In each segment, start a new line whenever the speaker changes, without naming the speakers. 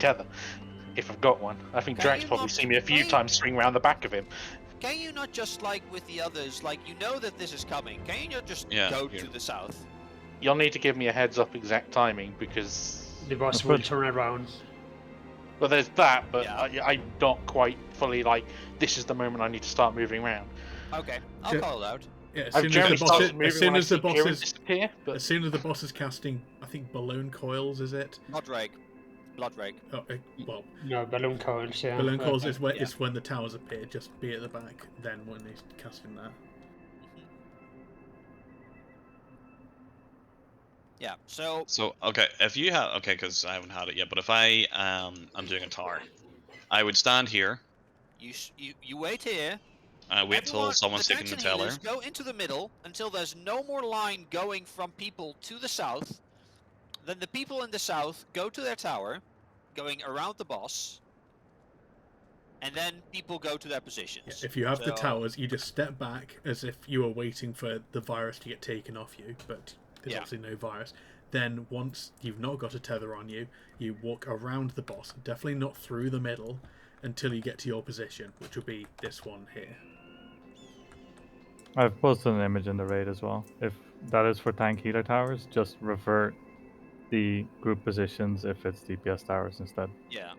tether, if I've got one. I think
Can
Drax
you
probably
not-
seen me a few
can you-
times swing around the back of him.
Can you not just, like with the others, like you know that this is coming, can you not just go to the south?
You'll need to give me a heads up exact timing because
The boss will turn around.
well, there's that, but
Yeah.
I'm not quite fully like this is the moment I need to start moving around.
Okay, I'll call it out.
Yeah,
I've generally started moving
as soon
when
as
I
the
see
boss
Kieran
is
disappear, but
as soon as the boss is casting, I think balloon coils, is it?
Blood rake. Blood rake.
Oh, well,
No, balloon coils, yeah.
balloon coils
Okay.
is when the towers appear. Just be at the back. Then when he's casting that.
Yeah. So
okay, if you have because I haven't had it yet, but if I'm doing a tower, I would stand here.
you wait here.
Wait till someone's taking the teller.
Go into the middle until there's no more line going from people to the south. Then the people in the south go to their tower, going around the boss. And then people go to their positions.
Yeah, if you have the towers, you just step back as if you were waiting for the virus to get taken off you, but there's obviously no virus. Then once you've not got a tether on you, you walk around the boss, definitely not through the middle, until you get to your position, which will be this one here.
I've posted an image in the raid as well. If that is for tank healer towers, just revert the group positions if it's DPS towers instead.
Yeah.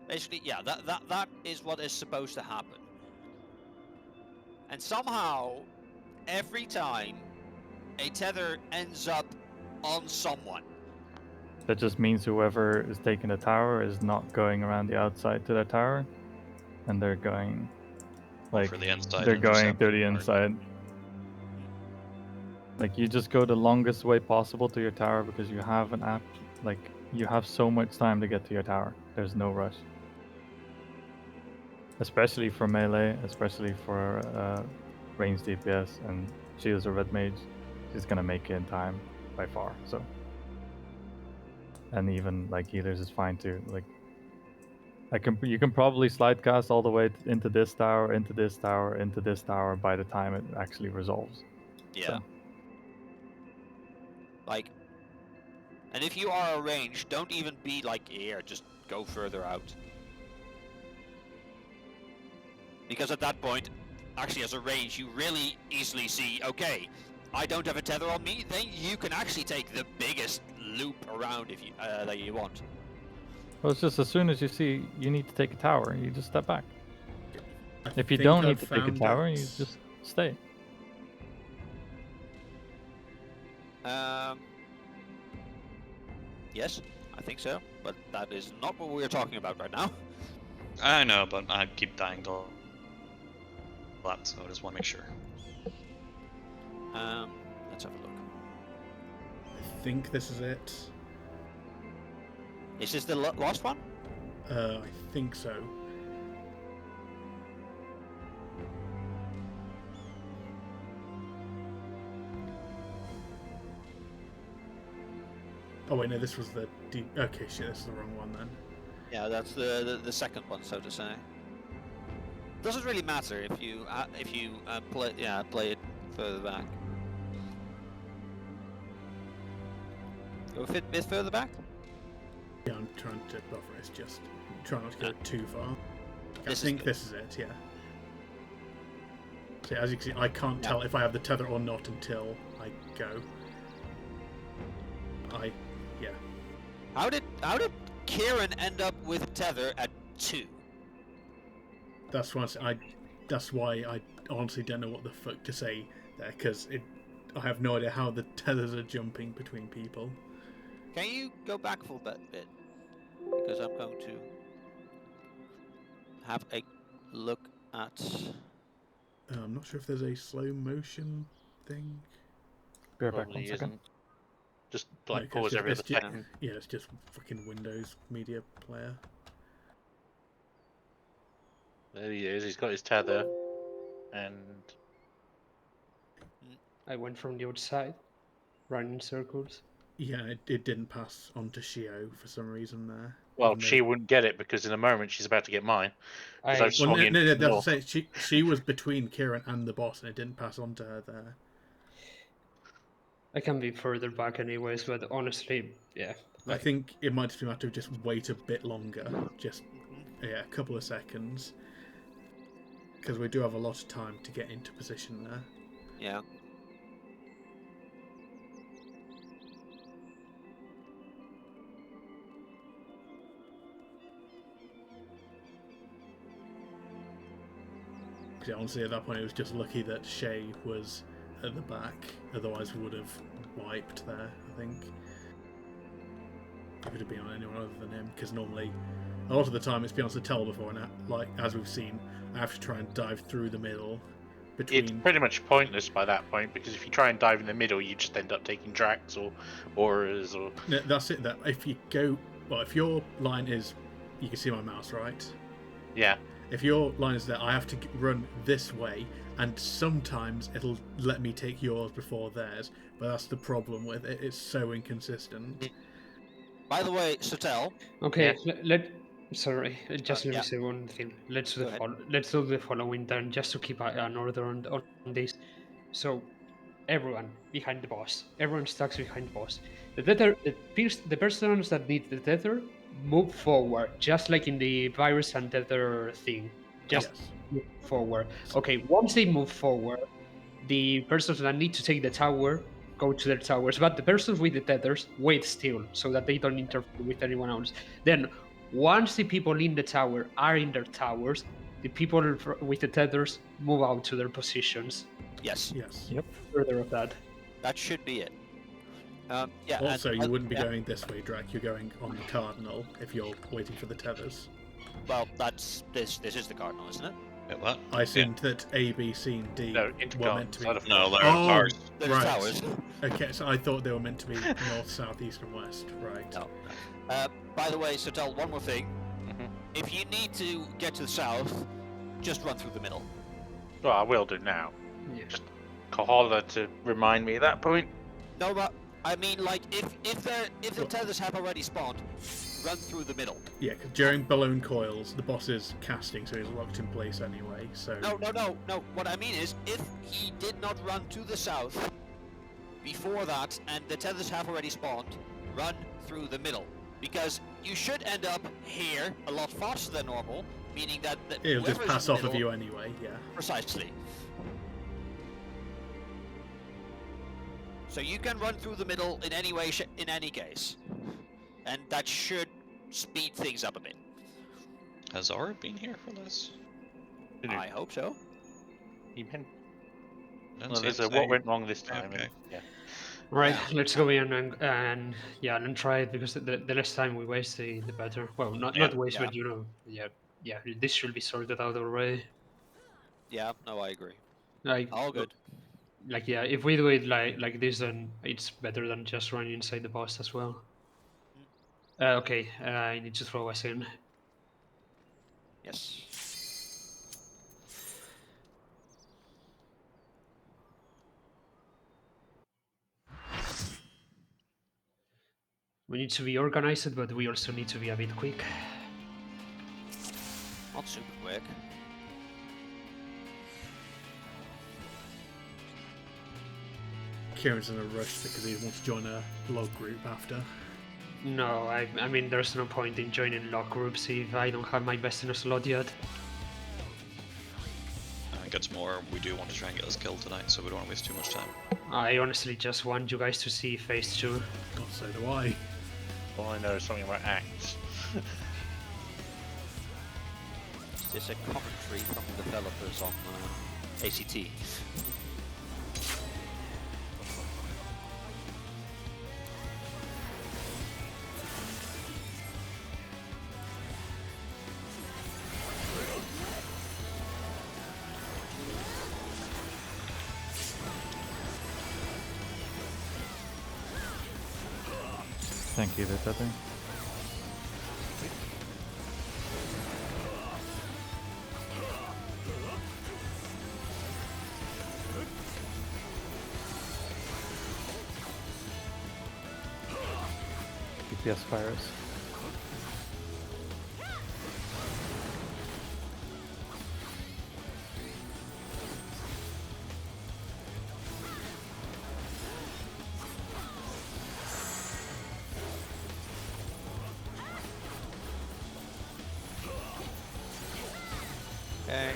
Basically, yeah, that is what is supposed to happen. And somehow, every time, a tether ends up on someone.
That just means whoever is taking the tower is not going around the outside to their tower, and they're going like
for the inside.
They're going through the inside. Like you just go the longest way possible to your tower because you have an app. Like you have so much time to get to your tower. There's no rush. Especially for melee, especially for ranged DPS, and she is a red mage. She's gonna make it in time by far. So, and even like healers is fine too. Like, you can probably slide cast all the way into this tower, into this tower, into this tower by the time it actually resolves.
Yeah.
So.
Like, and if you are arranged, don't even be like here. Just go further out. Because at that point, actually as a range, you really easily see, okay, I don't have a tether on me, then you can actually take the biggest loop around if you that you want.
Well, it's just as soon as you see you need to take a tower, you just step back. If you
think
don't need
I've
to take a
found
tower,
it.
you just stay.
Yes, I think so, but that is not what we're talking about right now.
I know, but I keep dying to that, so I just want to make sure.
Let's have a look.
I think this is it.
Is this the last one?
I think so. Oh wait, no, this was the okay, shit, this is the wrong one then.
Yeah, that's the second one, so to say. Doesn't really matter if you play it further back. Go a bit further back.
Yeah, I'm trying to buffer. It's just try not to go too far. I
This
think this is it. Yeah. So as you can see, I can't tell if I have the tether or not until I go. Yeah.
How did Kieran end up with tether at 2?
That's why I honestly don't know what the fuck to say there, because I have no idea how the tethers are jumping between people.
Can you go back for that bit? Because I'm going to have a look at.
I'm not sure if there's a slow motion thing.
Be right back
probably
1 second.
isn't. Just like
Like,
pause every other second.
Yeah, it's just fucking Windows Media Player.
There he is. He's got his tether, and
I went from the outside, running in circles.
Yeah, it didn't pass on to Shio for some reason there.
well, she wouldn't get it because in a moment she's about to get mine. I've
Well,
swung in
no, that's
north.
what I'm saying. She was between Kieran and the boss, and it didn't pass on to her there.
I can be further back anyways, but honestly, yeah,
I think it might just be a matter of just wait a bit longer. Just, yeah, a couple of seconds. Because we do have a lot of time to get into position there.
Yeah.
Yeah, honestly, at that point, it was just lucky that Shay was at the back. Otherwise, we would have wiped there, I think. It would have been on anyone other than him, because normally, a lot of the time, it's been able to tell before, and like as we've seen, I have to try and dive through the middle between.
It's pretty much pointless by that point, because if you try and dive in the middle, you just end up taking Drax or auras or.
No, that's it. That if you go, well, if your line is, you can see my mouse, right?
Yeah.
If your line is there, I have to run this way, and sometimes it'll let me take yours before theirs. But that's the problem with it; it's so inconsistent.
By the way, Sotel.
Okay, sorry, just let
yeah.
me say one thing. Let's
Go ahead.
do the following then, just to keep an order on this. So, everyone behind the boss, everyone stuck behind the boss. The persons that need the tether move forward, just like in the virus and tether thing. Just
Yes.
move forward. Okay, once they move forward, the persons that need to take the tower go to their towers, but the persons with the tethers wait still so that they don't interfere with anyone else. Then, once the people in the tower are in their towers, the people with the tethers move out to their positions.
Yes.
Yes.
Yep.
Further of that.
That should be it. Yeah.
Also,
and,
you wouldn't be
yeah.
going this way, Drac. You're going on the cardinal if you're waiting for the tethers.
Well, that's this. This is the cardinal, isn't it?
Wait, what?
I assumed that A, B, C, and D
No,
were
intercom.
meant to be.
Side of
No, they're
Oh,
towers.
There's
right.
towers.
Okay, so I thought they were meant to be north, south, east, and west. Right.
No. By the way, Sotel, one more thing. If you need to get to the south, just run through the middle.
Well, I will do now.
Yeah.
Just Kahala to remind me at that point.
No, but I mean, like, if the tethers have already spawned, run through the middle.
Yeah, because during balloon coils, the boss is casting, so he's locked in place anyway. So.
No. What I mean is, if he did not run to the south before that, and the tethers have already spawned, run through the middle. Because you should end up here a lot faster than normal, meaning that
It'll just
whoever's in
pass
the
off of
middle-
you anyway. Yeah.
Precisely. So you can run through the middle in any way, in any case, and that should speed things up a bit.
Has Zara been here for this?
I hope so.
You meant-
Didn't
Well,
see
there's
it
a
say-
what went wrong this time.
Okay.
And, yeah.
Right,
Yeah.
let's go in and try it, because the less time we waste, the better. Well, not waste,
Yeah.
but this should be sorted out already.
Yeah, no, I agree.
Like,
All good.
if we do it like this, then it's better than just running inside the boss as well. Okay, I need to throw us in.
Yes.
We need to be organized, but we also need to be a bit quick.
Not super quick.
Kieran's in a rush because he wants to join a log group after.
No, I mean, there's no point in joining log groups if I don't have my best in a slot yet.
I think it's more, we do want to try and get us killed tonight, so we don't want to waste too much time.
I honestly just want you guys to see phase 2.
God, so do I.
All I know is something about acts.
It's a commentary from the developers on ACT.
Thank you, the tether. PPS virus.
Okay.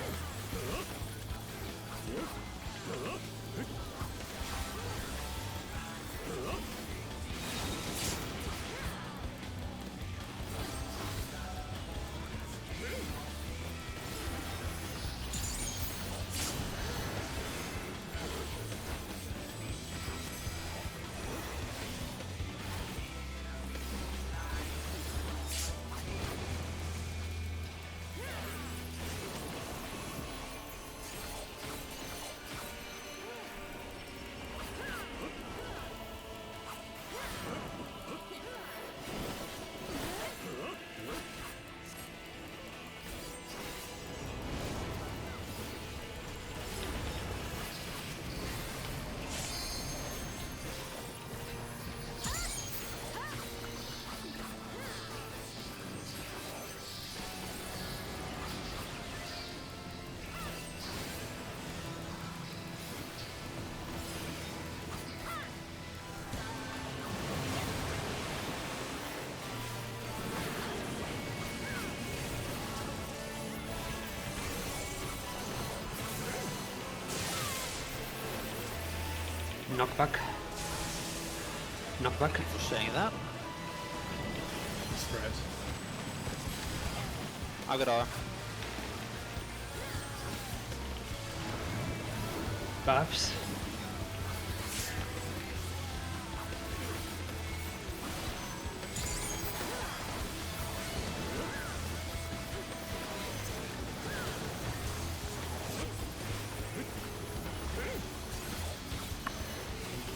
Knockback. Knockback.
For saying that.
Spread.
Agadar.
Buffs.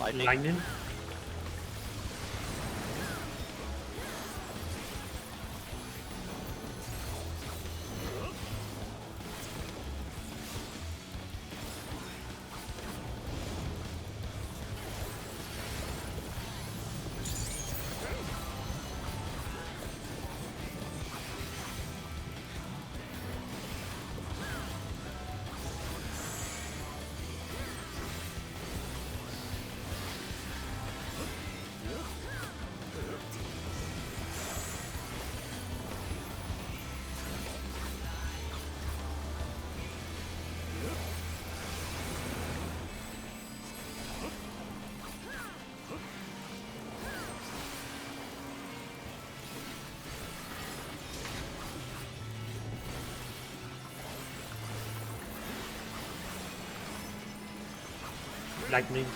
Lightning.
Lightning. Lightning.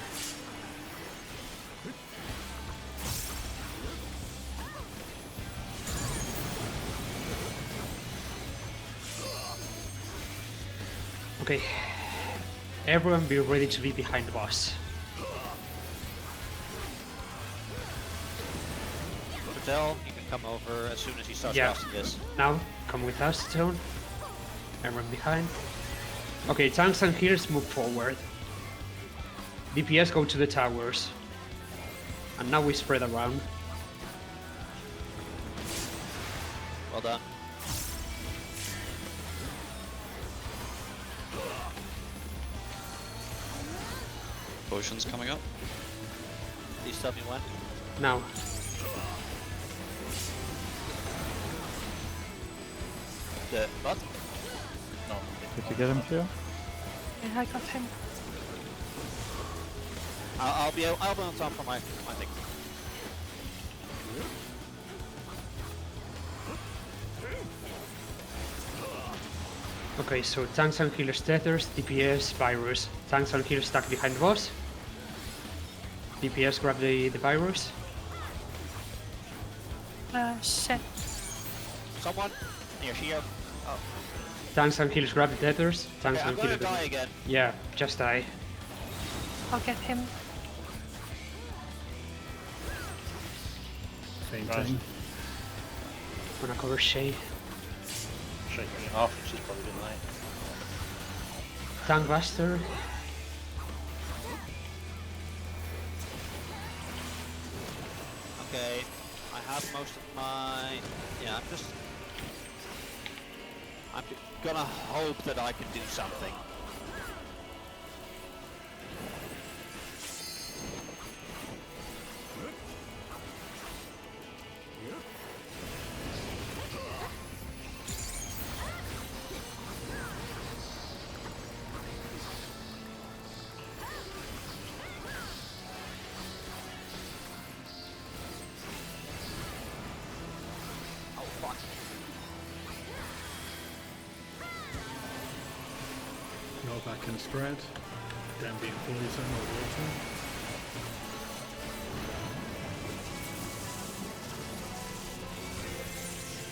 Okay. Everyone be ready to be behind the boss.
Patel, you can come over as soon as he starts
Yeah.
casting this.
Now, come with us, Tone. Everyone behind. Okay, tanks and healers move forward. DPS go to the towers. And now we spread around.
Well done.
Potions coming up.
Please tell me when.
Now.
The what?
No.
Did you get him, Shio?
Yeah, I got him.
I'll be on top for my thing.
Okay, so tanks and healers tethers, DPS, virus. Tanks and healers stuck behind the boss. DPS grab the virus.
Shit.
Someone near Shio. Oh,
Tanks and healers grab the tethers. Tanks
okay, I'm
and
gonna
healers.
die again.
Yeah, just die.
I'll get him.
Fainting.
Gonna cover Shay.
Shaking it off, which is probably good night.
Tank Buster.
Okay, I have most of my. Yeah, I'm gonna hope that I can do something.
knockback and spread. Then being poison or water.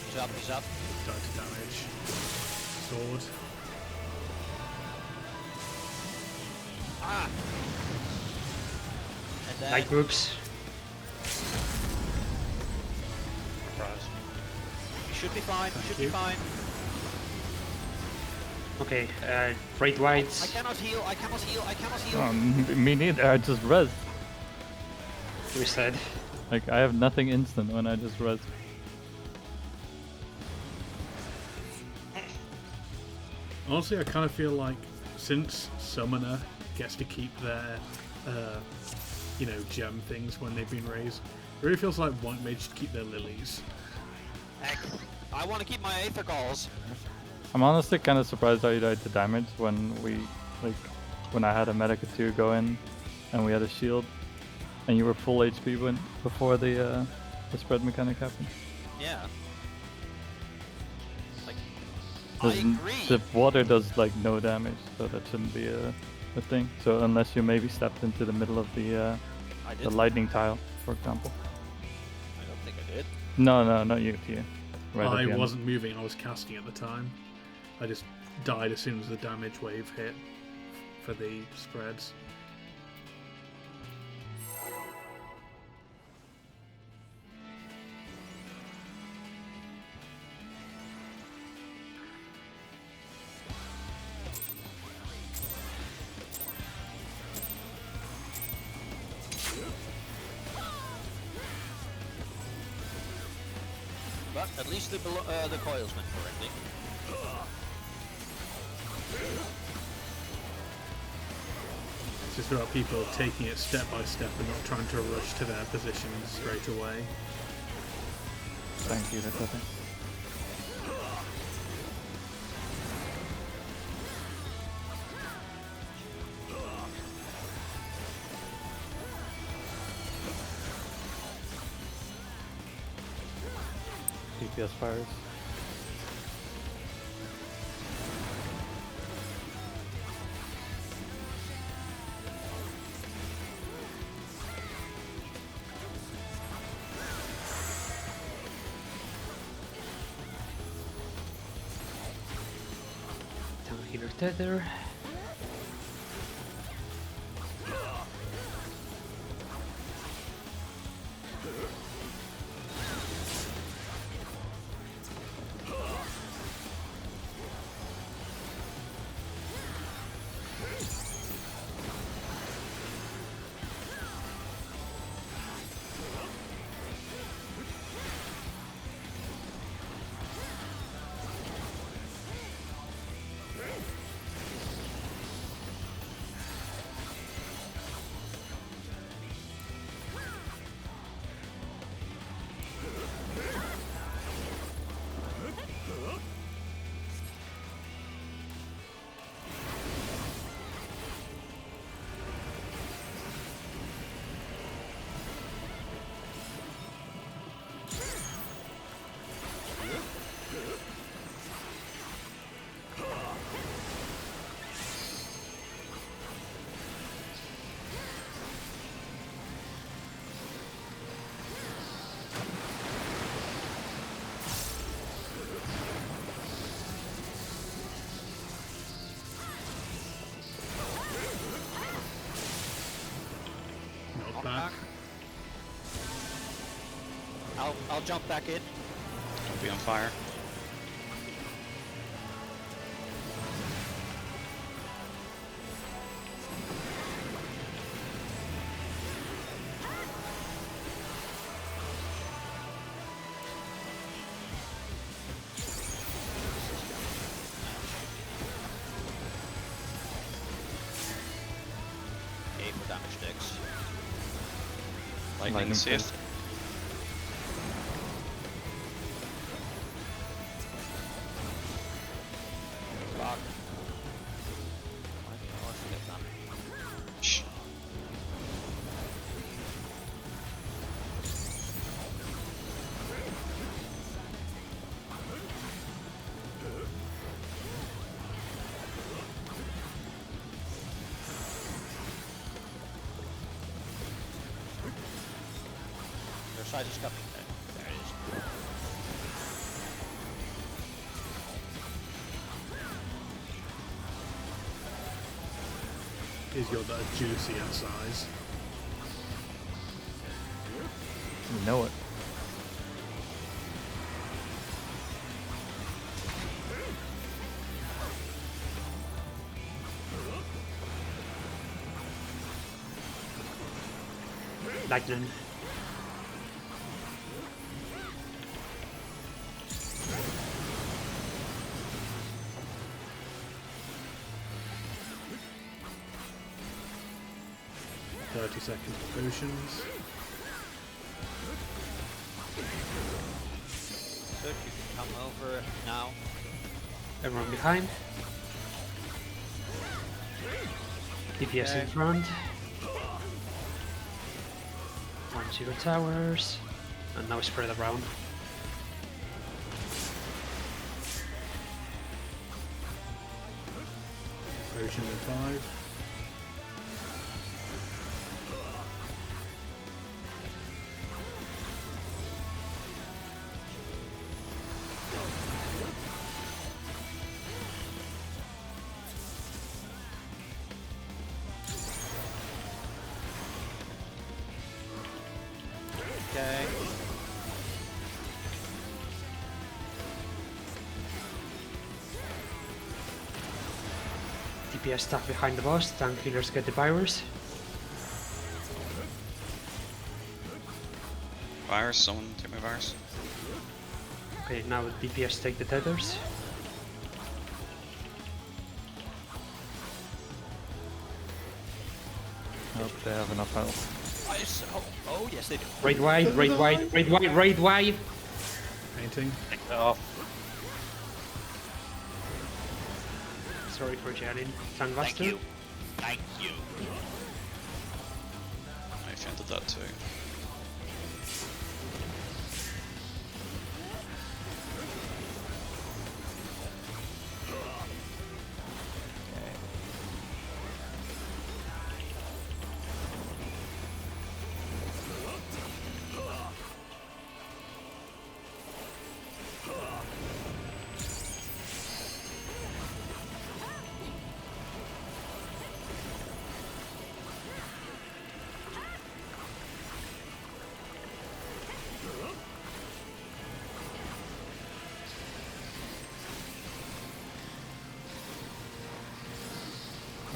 He's up, he's up.
Die to damage. Sword.
Ah! And then...
Light groups.
Surprise.
You should be fine, you should be fine.
Okay, Great Whites.
I cannot heal, I cannot heal, I cannot heal.
Me neither. I just res.
Reset.
Like I have nothing instant when I just res.
Honestly, I kind of feel like since Summoner gets to keep their, gem things when they've been raised, it really feels like White Mage should keep their lilies.
Heck, I want to keep my Aether Calls.
I'm honestly kind of surprised how you died to damage when when I had a Medica 2 go in and we had a shield and you were full HP before the spread mechanic happened.
Yeah. Like, I
Doesn't-
agree.
The water does like no damage, so that shouldn't be a thing. So unless you maybe stepped into the middle of the
I did.
lightning tile, for example.
I don't think I did.
No, not you, Tia. Right at
I
the end.
wasn't moving, I was casting at the time. I just died as soon as the damage wave hit for the spreads.
But at least the coils went correctly.
It's just about people taking it step by step and not trying to rush to their positions straight away.
Thank you, that's okay. DPS fires.
Down healer tether.
Back.
I'll jump back in.
Don't be on fire.
Okay, for damage sticks.
Lightning
Lightning
assist.
Fuck. Why did I forget that?
Shh.
side is coming. There it is.
Is your that juicy at size?
You know it.
Lightning.
Seconds for potions.
Good, you can come over now.
Everyone behind. DPS in front. 1-0 towers. And now spread around.
Potion in 5.
Okay.
DPS stuck behind the boss. Tank healers get the virus.
Virus, someone take my virus.
Okay, now DPS take the tethers.
I hope they have enough health.
Oh, yes they do.
Raid wide, raid wide, raid wide, raid wide.
Painting.
Take that off.
Sorry for jamming.
Thank
Sandbuster.
you. Thank you.
I fainted that too.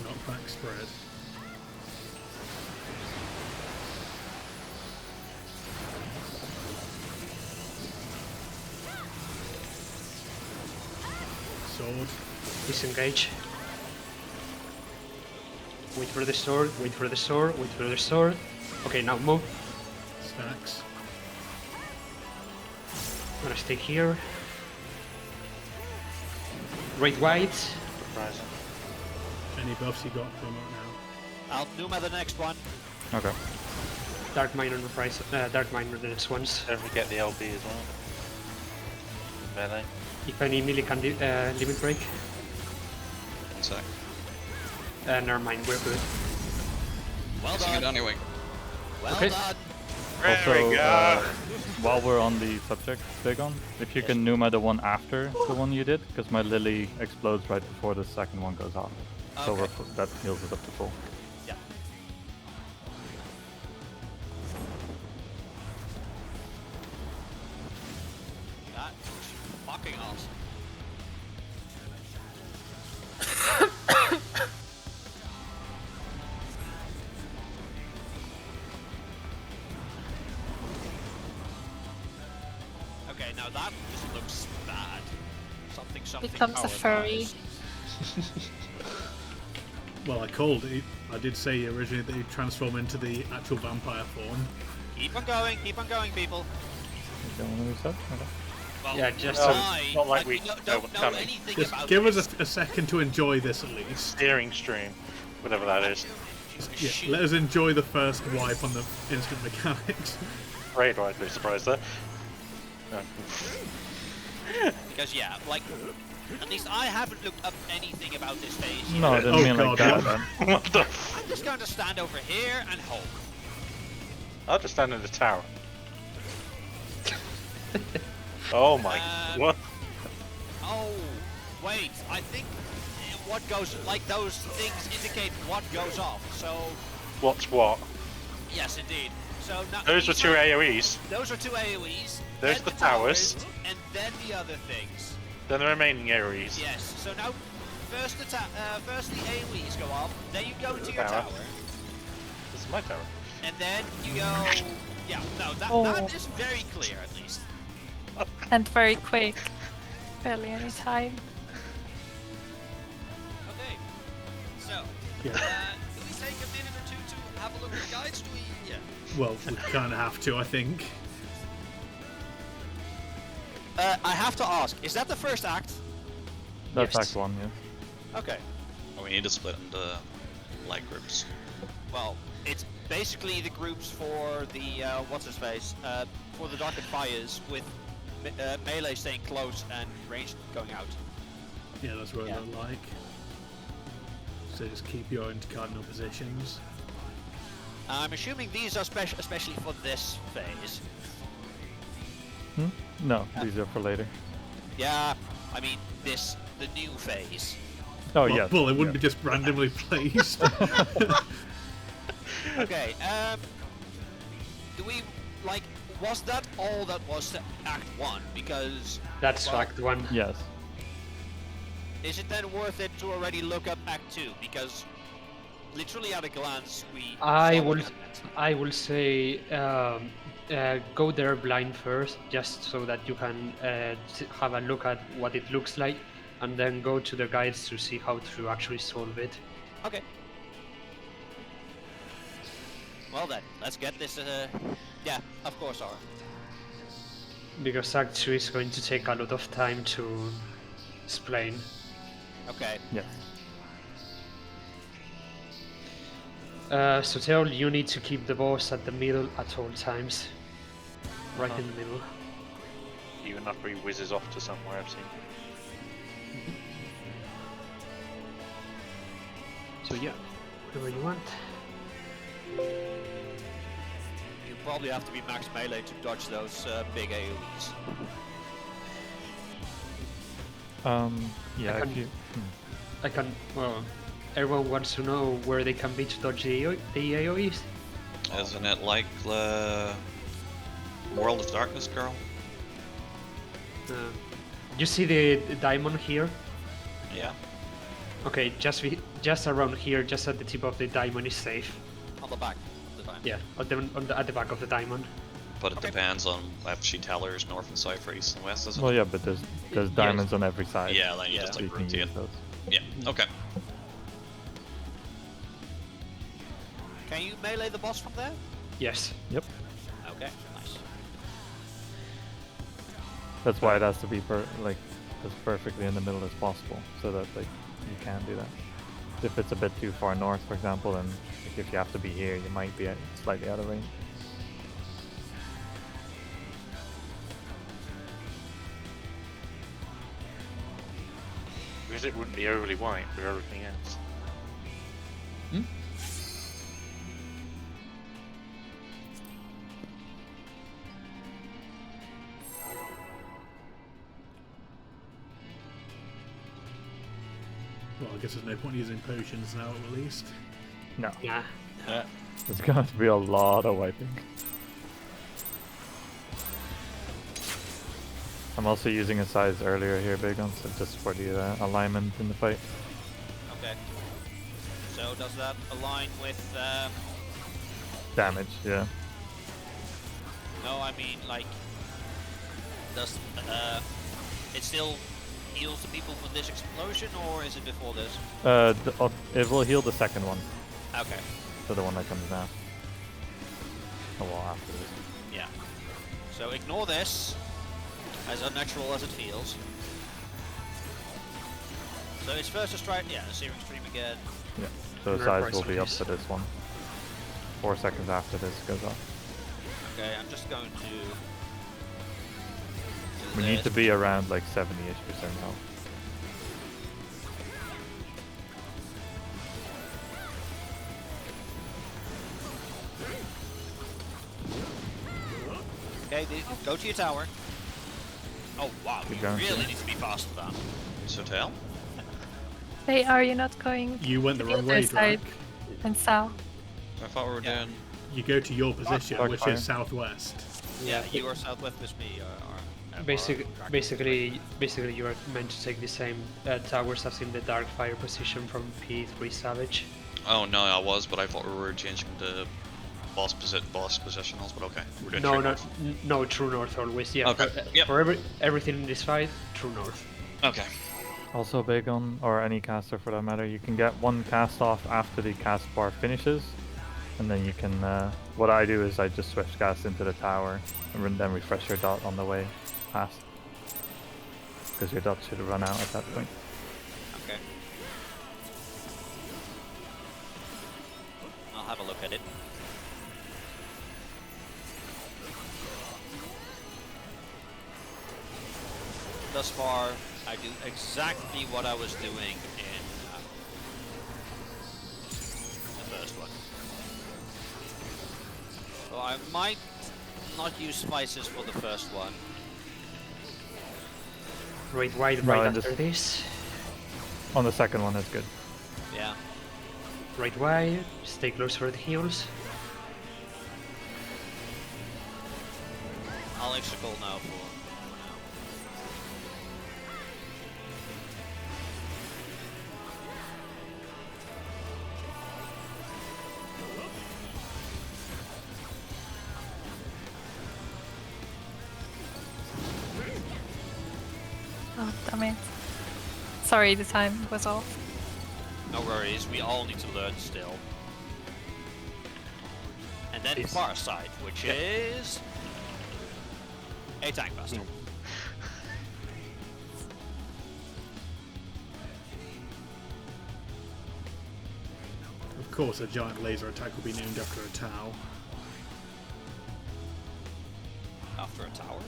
Knockback spread. Sword.
Disengage. Wait for the sword, wait for the sword, wait for the sword. Okay, now move.
Stacks.
I'm gonna stay here. Raid wide.
Surprising.
Any buffs you got come out now?
I'll Numa the next one.
Okay.
Dark Mine on the price. Dark Mine on the next ones.
Don't forget the LB as well. Melee.
If any melee can limit break.
1 sec.
Never mind, we're good.
Well
Guessing you're
done.
done anyway.
Well
Okay.
done.
There we go.
While we're on the subject, Dagon, if you can Numa the one after the one you did, because my Lily explodes right before the second one goes off. So
Okay.
that heals it up to full.
Yeah. That's fucking awesome. Okay, now that just looks bad. Something
Becomes a
power
furry.
dies.
Well, I called it. I did say originally that he'd transform into the actual vampire form.
Keep on going, people.
You don't want to reset? Okay.
Well,
Yeah, just
not like we
don't
know what's
know
coming.
anything
Just
about
give us
this.
a second to enjoy this at least.
Steering stream. Whatever that is.
Yeah,
Shoot.
let us enjoy the first wipe on the instant mechanics.
Raid wide, no surprise there. No.
Because yeah, like at least I haven't looked up anything about this phase yet.
No, I didn't
Oh
mean like
God,
that.
yeah.
man.
What the f-
I'm just going to stand over here and hope.
I'll just stand in the tower. Oh my. What?
Oh, wait. I think what goes like those things indicate what goes off. So
What's what?
yes, indeed. So now
Those were
these
two
are-
AoEs.
Those are two AoEs.
There's
then
the towers.
and then the other things.
Then the remaining AoEs.
Yes. So now, first the AoEs go off. Then you go to your
Tower.
tower,
This is my tower.
and then you go. Yeah. No, that
Oh.
that is very clear at least.
And very quick. Barely any time.
Okay. So,
Yeah.
do we take a minute or two to have a look at the guides? Do we? Yeah.
Well, we kind of have to, I think.
I have to ask, is that the first act?
That's
Yes.
Act 1, yeah.
Okay.
Oh, we need to split into light groups.
Well, it's basically the groups for the what's his face for the Dark and Fires with melee staying close and range going out.
Yeah, that's what
Yeah.
it looked like. So just keep your own cardinal positions.
I'm assuming these are especially for this phase.
Hmm? No, these are for later.
Yeah, I mean the new phase.
Oh,
Well,
yes.
well, it wouldn't
yeah.
be just randomly placed.
Okay. Do we like? Was that all that was to Act 1? Because
That's
well,
Act 1.
Yes.
is it then worth it to already look up Act 2? Because literally at a glance, we.
I
saw
will-
what happened.
I will say go there blind first, just so that you can have a look at what it looks like, and then go to the guides to see how to actually solve it.
Okay. Well then, let's get this. Yeah, of course, our.
Because Act 2 is going to take a lot of time to explain.
Okay.
Yes.
So Theol, you need to keep the boss at the middle at all times. Right in the middle.
Even after he whizzes off to somewhere I've seen.
So yeah, whatever you want.
You probably have to be max melee to dodge those big AoEs.
Yeah,
I
if
can-
you...
I can, well, everyone wants to know where they can be to dodge the AoEs.
Isn't it like the World of Darkness girl?
You see the diamond here?
Yeah.
Okay, just around here, just at the tip of the diamond is safe.
On the back of the time.
Yeah, at the back of the diamond.
But it
Okay.
depends on if she tellers north and south or east and west, isn't
Well,
it?
yeah, but there's diamonds on every side.
Yeah, then you
Yeah.
just
So
like
you can
rotate.
use those.
Yeah, okay.
Can you melee the boss from there?
Yes.
Yep.
Okay, nice.
That's why it has to be as perfectly in the middle as possible, so that like you can do that. If it's a bit too far north, for example, then like, if you have to be here, you might be slightly out of range.
Because it wouldn't be overly white with everything else.
Well, I guess there's no point using potions now, at least.
No,
Yeah.
there's going to be a lot of wiping. I'm also using a size earlier here, Big On, so just for the alignment in the fight.
Okay. So does that align with?
Damage, yeah.
No, I mean like. Does it still heals the people for this explosion, or is it before this?
It will heal the second one,
Okay.
so the one that comes now. Oh, well, after this.
Yeah. So ignore this, as unnatural as it feels. So it's first to strike. Yeah, the searing stream again.
Yeah, so the
Very
size will be up
nice.
to this one. 4 seconds after this goes off.
Okay, I'm just going to. do
We need to
this.
be around like 70-ish% health.
Okay, go to your tower. Oh wow,
Keep
you
going.
really need to be fast with that.
So tail?
Hey, are you not going
You went the
to
wrong
other
way,
side
Drac.
and south?
I thought we were
Yeah.
doing.
You go to your position,
Dark
which
fire.
is southwest.
Yeah, you are southwest with me.
Basically, you are meant to take the same towers as in the dark fire position from P3 Savage.
Oh no, I was, but I thought we were changing the boss positionals. But okay, we're doing
No,
true
no,
north.
no, true north always. Yeah,
Okay, yep.
for everything in this fight, true north.
Okay.
Also big on, or any caster for that matter, you can get one cast off after the cast bar finishes, and then you can, what I do is I just switch cast into the tower, and then refresh your dot on the way past. Because your dot should run out at that point.
Okay. I'll have a look at it. Thus far, I do exactly what I was doing in the first one. So I might not use spices for the first one.
Right wide,
No,
right
and
after
just-
this.
On the second one, it's good.
Yeah.
Right wide, stay close for the heals.
I'll extra call now for now.
Oh, damn it. Sorry, the time was off.
No worries, we all need to learn still. And then
Please.
far side, which is a tank buster.
Of course, a giant laser attack will be named after a Tau.
After a tower.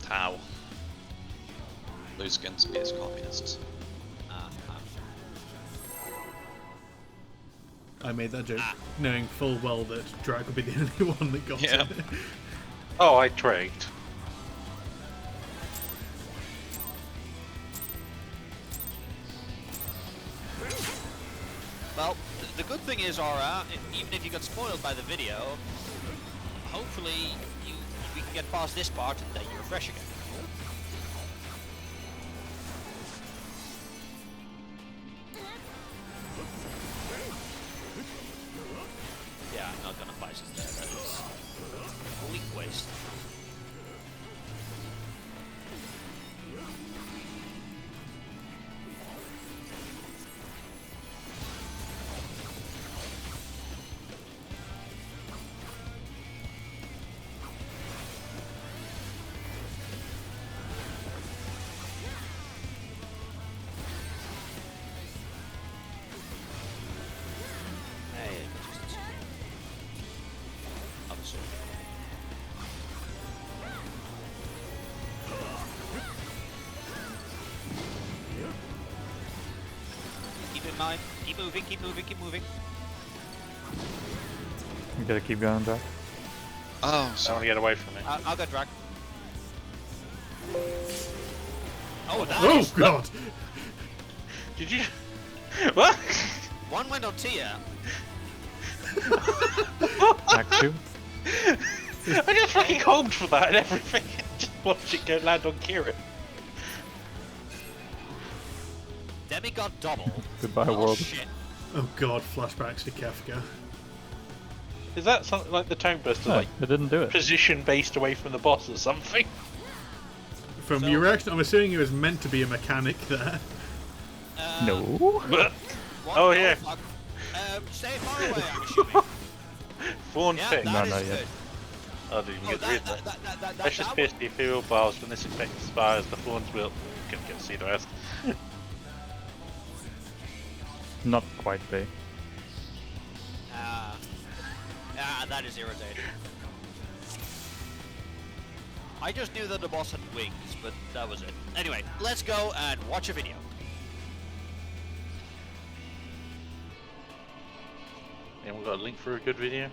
Tau. Lose against space communists.
I made that joke
Ah.
knowing full well that Drac would be the only one that got
Yeah.
it.
Oh, I tricked.
Well, the good thing is, Aura, even if you got spoiled by the video, hopefully we can get past this part and then you're fresh again. Yeah, I'm not gonna fight us there. That is complete waste. Hey, just other sword. Keep in mind, keep moving, keep moving, keep moving.
You gotta keep going, Jack.
Oh,
I want to
sorry.
get away from it.
I'll go drag. Oh, that
Oh
is-
god!
Did you? What?
One went on Tia.
Act 2.
I just fucking homed for that and everything. Just watched it go land on Kieran.
Demigod double.
Goodbye,
Oh
world.
shit.
Oh god, flashbacks to Kefka.
Is that something like the tone burster,
No,
like
it didn't do it.
position based away from the boss or something?
From
So-
your reaction, I'm assuming it was meant to be a mechanic there.
No.
One,
Oh, yeah.
fuck. Stay far away, I'm assuming.
Fawn
Yeah,
pick.
that
No,
is
not yet.
good.
I didn't
Oh,
get rid of that.
that
Let's just pierce the ethereal bars. When this effect expires, the thorns will. Can get to see the rest.
Not quite big.
That is irritating. I just knew that the boss had wings, but that was it. Anyway, let's go and watch a video.
And we got a link for a good video.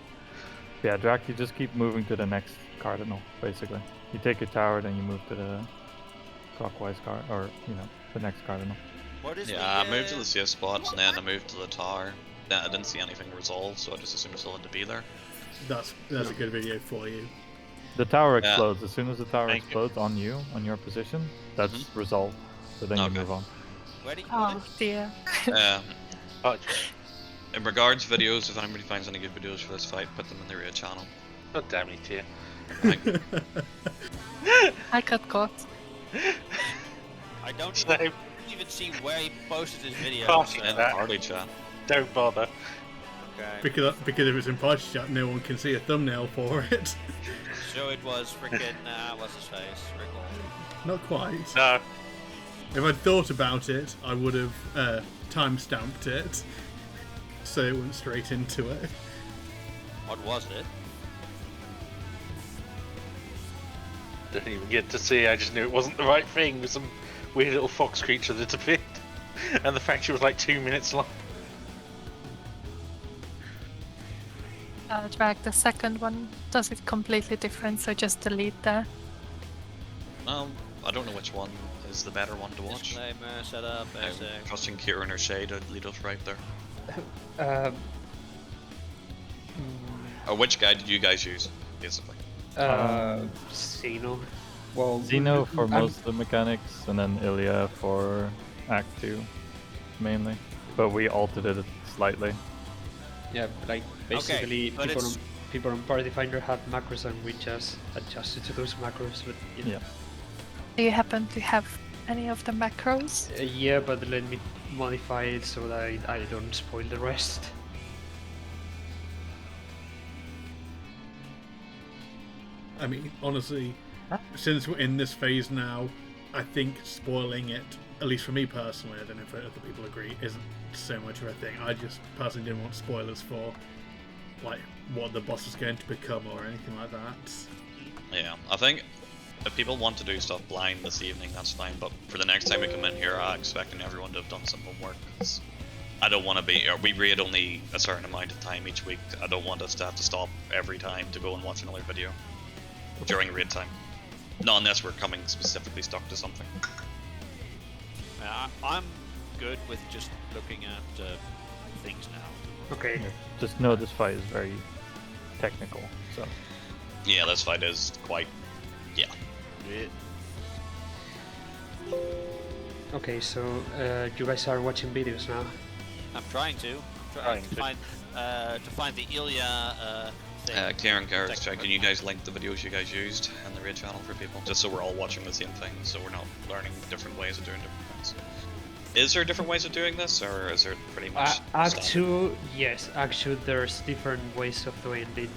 Yeah, Drac, you just keep moving to the next cardinal, basically. You take your tower, then you move to the clockwise card, or the next cardinal.
What is
Yeah,
the,
I moved to the safe spot, and then I moved to the tower. Then I didn't see anything resolved, so I just assumed it still had to be there.
That's a good video for you.
The tower
Yeah.
explodes. As soon as the tower
Thank you.
explodes on you, on your position, that's resolved. So then you
Okay.
move on.
Where do you put
Oh
it?
dear.
Oh,
In regards to videos, if anybody finds any good videos for this fight, put them in the raid channel.
God damn it, here.
I got caught.
I don't
Same.
even see where he posted his video.
Party
In the
that.
party chat.
Don't bother.
Okay.
because if it's in party chat, no one can see a thumbnail for it.
So it was freaking, what's his face? Rickle.
Not quite.
No.
If I'd thought about it, I would have time-stamped it, so it went straight into it.
What was it?
Didn't even get to see. I just knew it wasn't the right thing with some weird little fox creature that appeared, and the fact it was like 2 minutes long.
Drag the second one does it completely different, so just delete that.
I don't know which one is the better one to watch.
Disclaimer, setup,
I'm
basic.
trusting Kira and her shade to lead us right there.
Um,
Or which guide did you guys use, basically?
Xeno. Well,
Xeno for
I'm-
most of the mechanics, and then Ilya for Act 2, mainly. But we altered it slightly.
Yeah, like basically
but it's-
people on Party Finder had macros and we just adjusted to those macros. But
Yeah.
Do you happen to have any of the macros?
Yeah, but let me modify it so that I don't spoil the rest.
I mean, honestly, since we're in this phase now, I think spoiling it, at least for me personally, I don't know if other people agree, isn't so much of a thing. I just personally didn't want spoilers for, like, what the boss is going to become or anything like that.
Yeah, I think if people want to do stuff blind this evening, that's fine, but for the next time we come in here, I'm expecting everyone to have done some homework. 'Cause I don't want to be, we raid only a certain amount of time each week. I don't want us to have to stop every time to go and watch another video during raid time. Not unless we're coming specifically stuck to something.
I'm good with just looking at things now.
Okay.
Yeah. Just know this fight is very technical, so.
Yeah, this fight is quite, yeah.
Okay, so you guys are watching videos now.
I'm trying to.
Trying to.
To find the Ilya thing.
Karen Garrett's checking you guys link the videos you guys used in the raid channel for people, just so we're all watching the same thing, so we're not learning different ways of doing different things. Is there different ways of doing this, or is there pretty much
Act
standard?
2, yes. Act 2, there's different ways of doing it.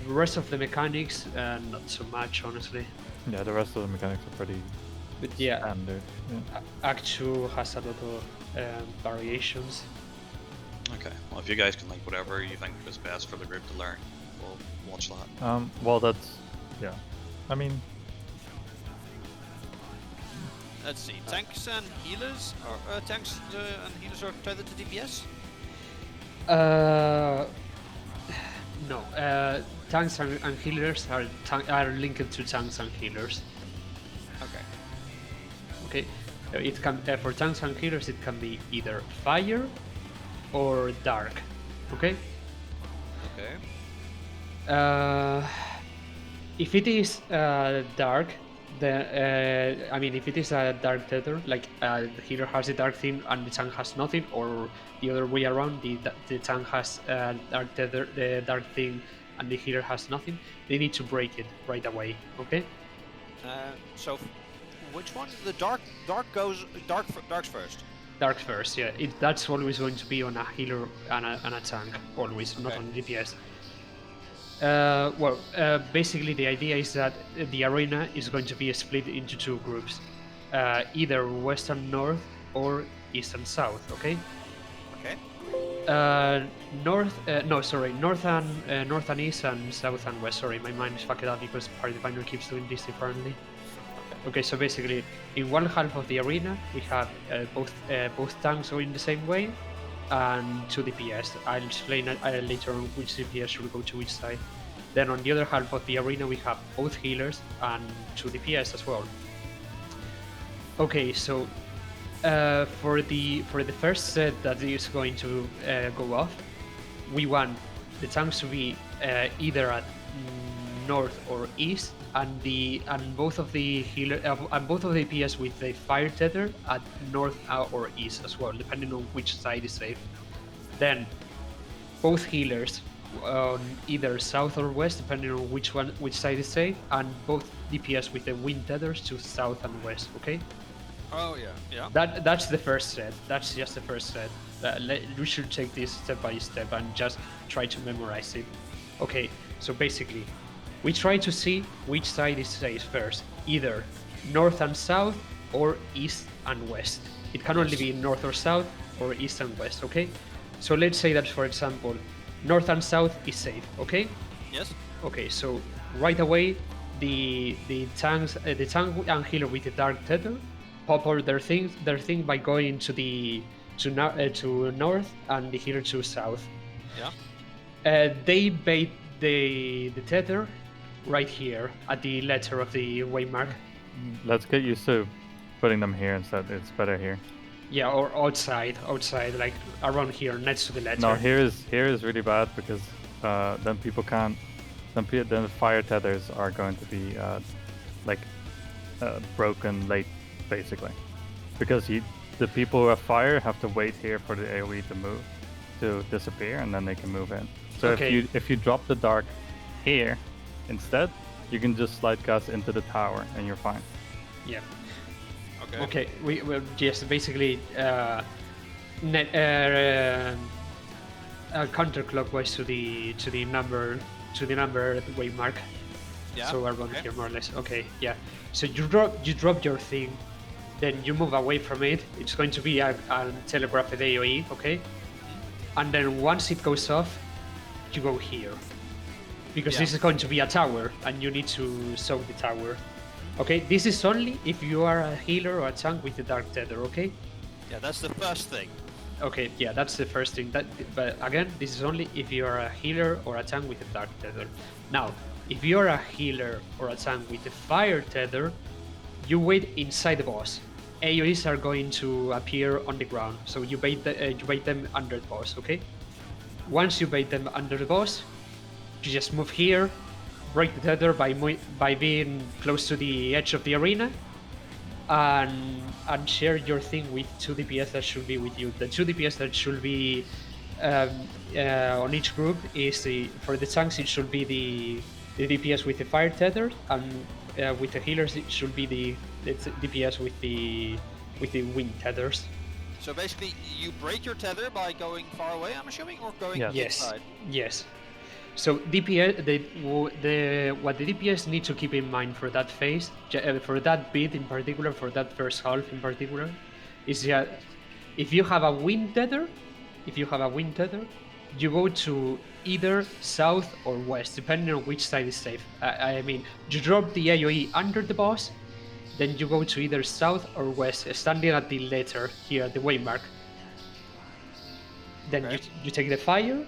The rest of the mechanics, not so much, honestly.
Yeah, the rest of the mechanics are pretty
But yeah,
standard. Yeah.
Act 2 has a lot of variations.
Okay, well if you guys can link whatever you think is best for the group to learn, we'll watch that.
Well, that's, yeah. I mean,
Let's see. Tanks and healers, or tanks and healers are tethered to DPS.
No, tanks and healers are linked to tanks and healers.
Okay.
Okay, it can for tanks and healers it can be either fire or dark. Okay.
Okay.
If it is dark, then I mean, if it is a dark tether, like the healer has a dark thing and the tank has nothing, or the other way around, the tank has dark tether, the dark thing, and the healer has nothing, they need to break it right away. Okay.
So, which one? The dark's first.
Dark first, yeah. That's always going to be on a healer and a tank, always, not
Okay.
on DPS. Basically the idea is that the arena is going to be split into two groups, either west and north or east and south. Okay.
Okay.
North and east and south and west. Sorry, my mind is fucked up because Party Finder keeps doing this differently. Okay, so basically, in one half of the arena, we have both tanks going the same way, and two DPS. I'll explain later on which DPS should go to which side. Then on the other half of the arena, we have both healers and 2 DPS as well. Okay, so for the first set that is going to go off, we want the tanks to be either at north or east, and both of the healer and both of the DPS with the fire tether at north or east as well, depending on which side is safe. Then both healers on either south or west, depending on which side is safe, and both DPS with the wind tethers to south and west. Okay.
Oh yeah, yeah.
That's the first set. That's just the first set. We should take this step by step and just try to memorize it. Okay. So basically, we try to see which side is safe first, either north and south or east and west. It can only be north or south or east and west. Okay. So let's say that, for example, north and south is safe. Okay.
Yes.
Okay. So right away, the tank and healer with the dark tether pop out their thing by going to north and the healer to south.
Yeah.
They bait the tether right here at the letter of the waymark.
Let's get used to putting them here instead. It's better here.
Yeah, or outside, like around here, next to the letter.
No, here is really bad because then people can't. Then the fire tethers are going to be broken late, basically, because the people who have fire have to wait here for the AOE to disappear, and then they can move in. So
Okay.
if you drop the dark here instead, you can just slide cast into the tower and you're fine.
Yeah.
Okay.
Okay. We just basically counterclockwise to the number waymark.
Yeah.
So around
okay.
here more or less. Okay. Yeah. So you drop your thing, then you move away from it. It's going to be a telegraphed AOE. Okay. And then once it goes off, you go here, because
Yeah.
this is going to be a tower and you need to soak the tower. Okay, this is only if you are a healer or a tank with the dark tether. Okay.
Yeah, that's the first thing.
Okay, yeah, that's the first thing. But again, this is only if you are a healer or a tank with a dark tether. Now, if you are a healer or a tank with a fire tether, you wait inside the boss. AoEs are going to appear on the ground, so you bait them under the boss. Okay. Once you bait them under the boss, you just move here, break the tether by being close to the edge of the arena, and share your thing with 2 DPS that should be with you. The 2 DPS that should be on each group is for the tanks it should be the DPS with the fire tether, and with the healers it should be the DPS with the wind tethers.
So basically, you break your tether by going far away, I'm assuming, or going
Yes.
inside?
Yes. So DPS, what the DPS need to keep in mind for that phase, for that bit in particular, for that first half in particular, is that if you have a wind tether, you go to either south or west, depending on which side is safe. I mean, you drop the AoE under the boss, then you go to either south or west, standing at the letter here, the waymark. Then
Okay.
you take the fire,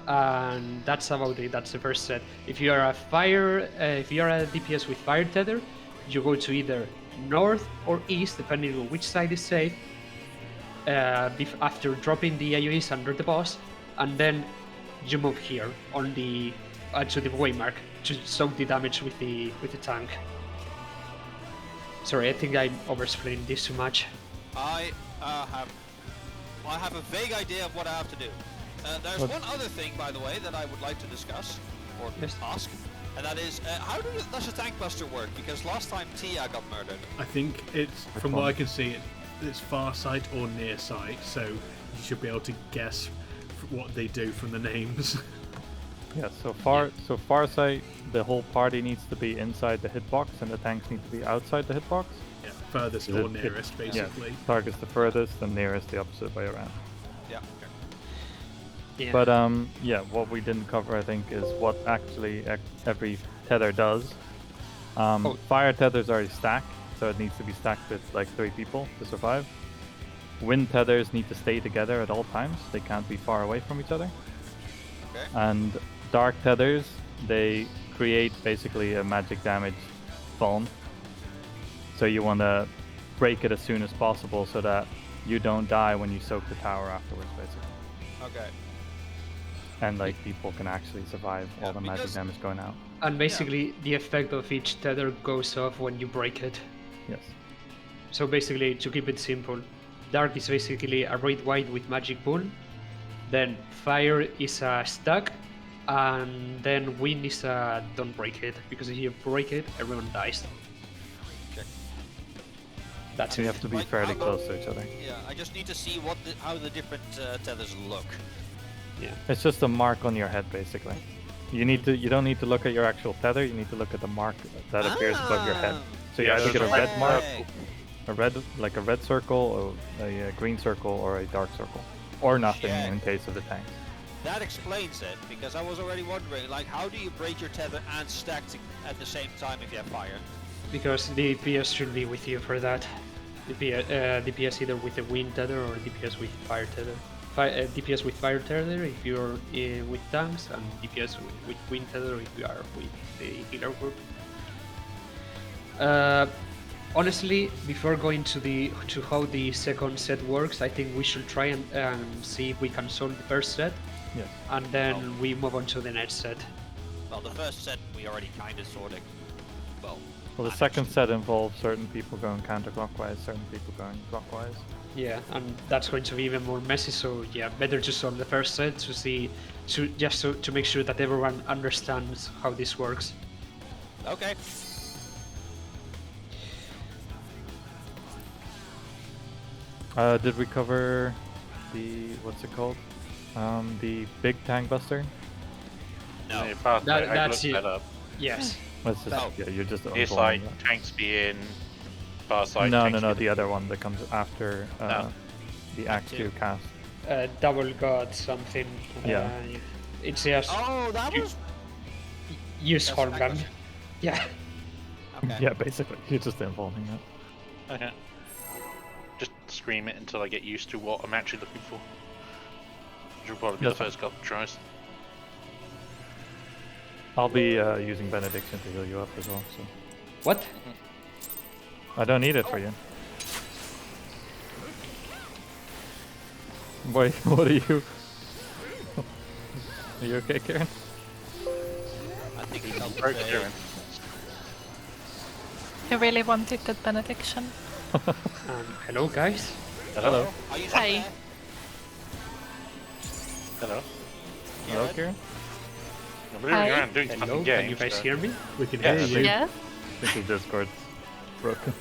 and that's about it. That's the first set. If you are a DPS with fire tether, you go to either north or east, depending on which side is safe. After dropping the AoEs under the boss, and then you move here on the to the waymark to soak the damage with the tank. Sorry, I think I'm overexplaining this too much.
I have a vague idea of what I have to do. There's
What?
one other thing, by the way, that I would like to discuss, or
Yes.
ask, and that is, how does a tank buster work? Because last time Tia got murdered.
I think it's, from what I can see, it's far sight or near sight, so you should be able to guess what they do from the names.
Yeah, so far sight, the whole party needs to be inside the hitbox and the tanks need to be outside the hitbox.
Yeah, furthest
Is
or
it-
nearest, basically.
Yeah, target's the furthest, and nearest the opposite way around.
Yeah.
Yeah.
But yeah, what we didn't cover, I think, is what actually every tether does. Fire tethers already stack, so it needs to be stacked with like 3 people to survive. Wind tethers need to stay together at all times; they can't be far away from each other.
Okay.
And dark tethers they create basically a magic damage foam. So you want to break it as soon as possible so that you don't die when you soak the tower afterwards, basically.
Okay.
And like people can actually survive all the magic
because-
damage going out.
And basically, the effect of each tether goes off when you break it.
Yes.
So basically, to keep it simple, dark is basically a red white with magic pool. Then fire is a stack, and then wind is a don't break it, because if you break it, everyone dies.
Okay.
That's
So you
it.
have to be
Like,
fairly
how-
close to each other.
Yeah, I just need to see how the different tethers look.
Yeah.
It's just a mark on your head, basically. You don't need to look at your actual tether. You need to look at the mark that appears above your head. So you
Yeah,
either get a
there's a
red mark,
Okay.
a red circle, or a green circle, or a dark circle, or nothing
Shit.
in case of the tanks.
That explains it, because I was already wondering, like, how do you break your tether and stack at the same time if you have fire?
Because the DPS should be with you for that. DPS either with the wind tether or DPS with fire tether. DPS with fire tether if you're with tanks, and DPS with wind tether if you are with the healer group. Honestly, before going to how the second set works, I think we should try and see if we can solve the first set,
Yes.
and then we move on to the next set.
Well, the first set we already kind of sorted. Well,
Well, the second set involves certain people going counterclockwise, certain people going clockwise.
Yeah, and that's going to be even more messy. So yeah, better to solve the first set to make sure that everyone understands how this works.
okay.
Did we cover the what's it called? The big tank buster.
No.
Yeah, fast, I
that's
looked
it.
that up.
Yes.
Let's just
No.
yeah, you're just
It's
unfolding
like
that.
tanks being far side.
No,
tanks
no,
being-
the other one that comes after
No.
the Act 2 cast.
Double god something.
Yeah.
It's just
Oh, that was.
use
That's
horn
what I
gun.
got.
Yeah.
Okay.
Yeah, basically, you're just unfolding that.
Okay. Just scream it until I get used to what I'm actually looking for. Which will probably be
That's
the first couple of tries.
I'll be using Benediction to heal you up as well, so
What?
I don't need it for you. Wait, what are you? Are you okay, Karen?
I think he felt
Broke
betrayed.
Kieran.
I really wanted that benediction.
Hello guys.
Hello.
Are you
Hi.
there?
Hello.
Hello, Kieran?
I'm moving
Hi.
around doing
Hello.
fucking
Can
games.
you guys
so-
hear me?
We can
Yeah,
hear
I
you.
think-
Yeah?
I think the Discord's broken.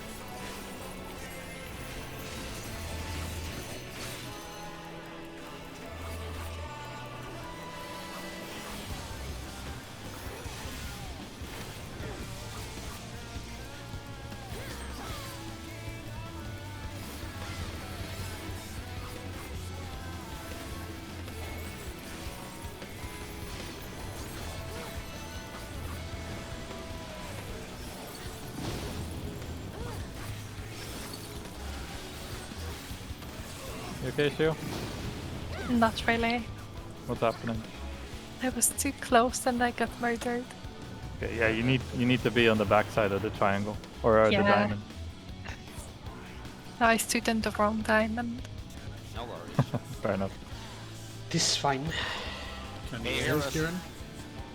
You okay, Shio?
Not really.
What's happening?
I was too close and I got murdered.
Okay, yeah, you need to be on the backside of the triangle or the
Yeah.
diamond.
No, I stood in the wrong diamond.
No worries.
Fair enough.
This is fine.
Can
Hey,
you hear
hear
us,
us.
Kieran?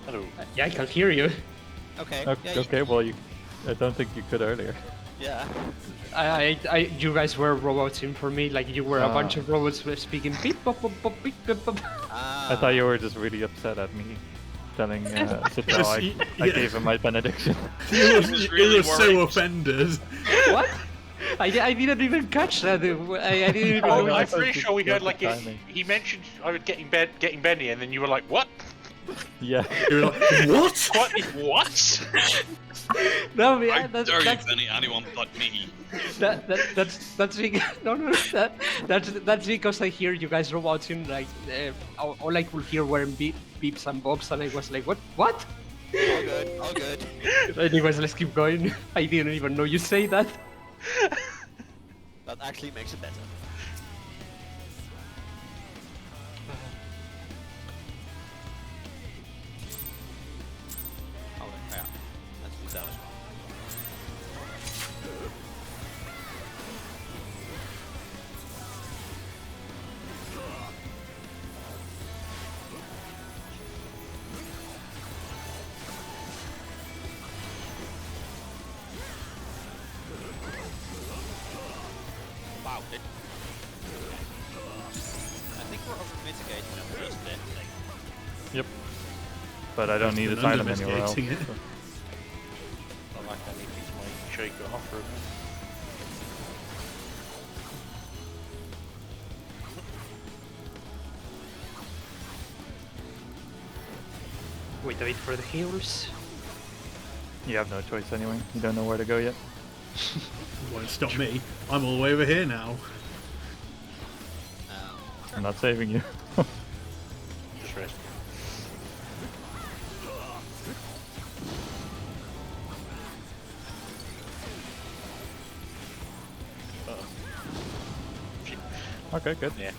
Hello.
Yeah, I can hear you.
Okay.
Okay,
Yeah,
okay, well I don't think you could earlier.
Yeah.
You guys were robots in for me. Like you were a bunch
Ah.
of robots speaking beep bop bop bop beep bop bop.
I thought you were just really upset at me telling Citro I
yeah.
gave him my benediction.
You
was
were,
really
you were so
worried.
offended.
What? I didn't even catch that. I didn't even
Oh,
know.
no,
I'm
I thought
pretty
you
sure we
got
heard
the
like
timing.
he mentioned I was getting Benny, and then you were like, "What?
Yeah.
You were like, what?
What? What?"
No,
How
yeah,
dare you, Benny, anyone but me?
that's because, that's because I hear you guys robots in like all I could hear were beeps and bobs, and I was like, what?
All good. All good.
Anyways, let's keep going. I didn't even know you say that.
That actually makes it better. blocked it. I think we're over mitigating at least a bit.
Yep. But I don't need
Been
a item anywhere else.
under-mitigating it.
so-
I like that he keeps my shake it off for a bit.
Wait a bit for the heals.
You have no choice anyway. You don't know where to go yet.
Won't stop me. I'm all the way over here now.
I'm not saving you.
Just rest.
Okay, good.
Yeah,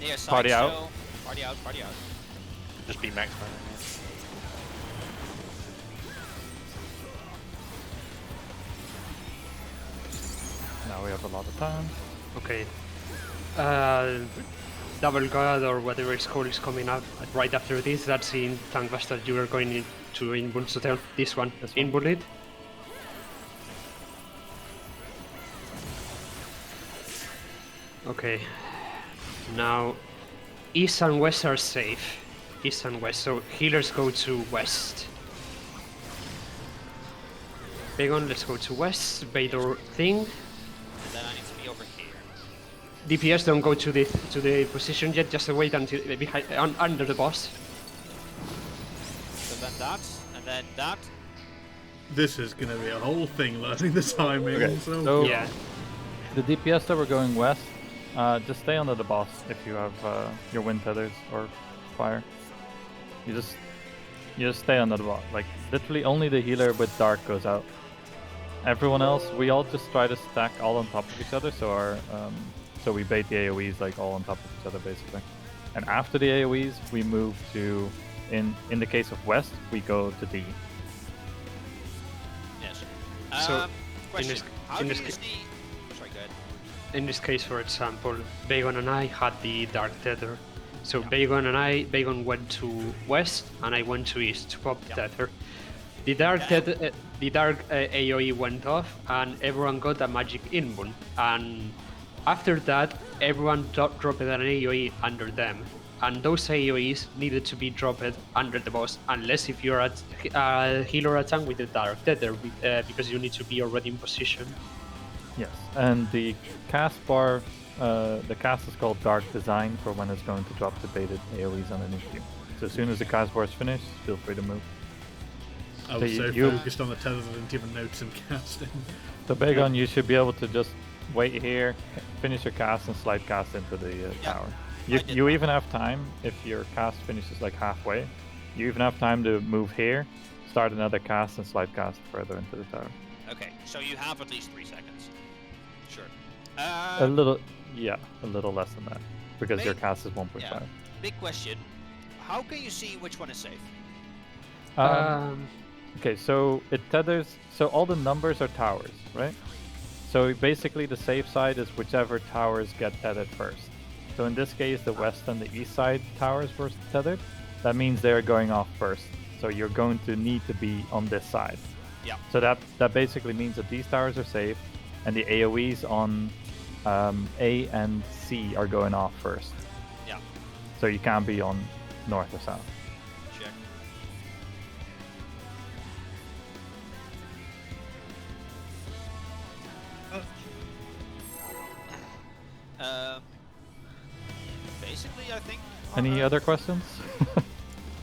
Yeah, side
Party out.
still. Party out, party out.
just be max mana.
Now we have a lot of time.
Okay. Double God or whatever it's called is coming up right after this. That's in Tank Bastard. You are going to inbun to tell this one.
This one.
Inbun it. Okay. Now, east and west are safe. East and west. So healers go to west. Bagon, let's go to west. Vader thing.
And then I need to be over here.
DPS don't go to the position yet. Just wait until behind under the boss.
So then that, and then that.
This is going to be a whole thing, learning the timing.
Okay,
So,
so-
Yeah.
The DPS that were going west, just stay under the boss if you have your wind tethers or fire. You just stay under the boss. Like literally only the healer with dark goes out. Everyone else, we all just try to stack all on top of each other, so our so we bait the AoEs like all on top of each other basically. And after the AoEs, we move to in the case of west, we go to D.
Yes.
So,
Question.
this-
How
in
do
this
you
ca-
see? Sorry, go ahead.
In this case, for example, Bagon and I had the dark tether. So
Yeah.
Bagon went to west and I went to east to pop
Yeah.
tether. The dark
Yeah.
tether, the dark AoE went off and everyone got a magic inbun. And after that, everyone dropped an AoE under them. And those AoEs needed to be dropped under the boss, unless if you're at healer or tank with the dark tether, because you need to be already in position.
Yes, and the cast bar, the cast is called Dark Design for when it's going to drop the baited AoEs underneath you. So as soon as the cast bar is finished, feel free to move.
I was
So
so
you-
focused on the tethers I didn't even notice him casting.
So Bagon, you should be able to just wait here, finish your cast, and slide cast into the tower. You,
I did
you
that.
even have time, if your cast finishes like halfway, you even have time to move here, start another cast, and slide cast further into the tower.
Okay, so you have at least 3 seconds. Sure.
A little, yeah, a little less than that, because your
Maybe-
cast is 1.5.
yeah. Big question. How can you see which one is safe?
Okay, so it tethers. So all the numbers are towers, right? So basically, the safe side is whichever towers get tethered first. So in this case, the west and the east side towers were tethered. That means they're going off first. So you're going to need to be on this side.
Yeah.
So that basically means that these towers are safe, and the AOE's on A and C are going off first.
Yeah.
So you can't be on north or south.
Check. Basically, I think.
Any other questions?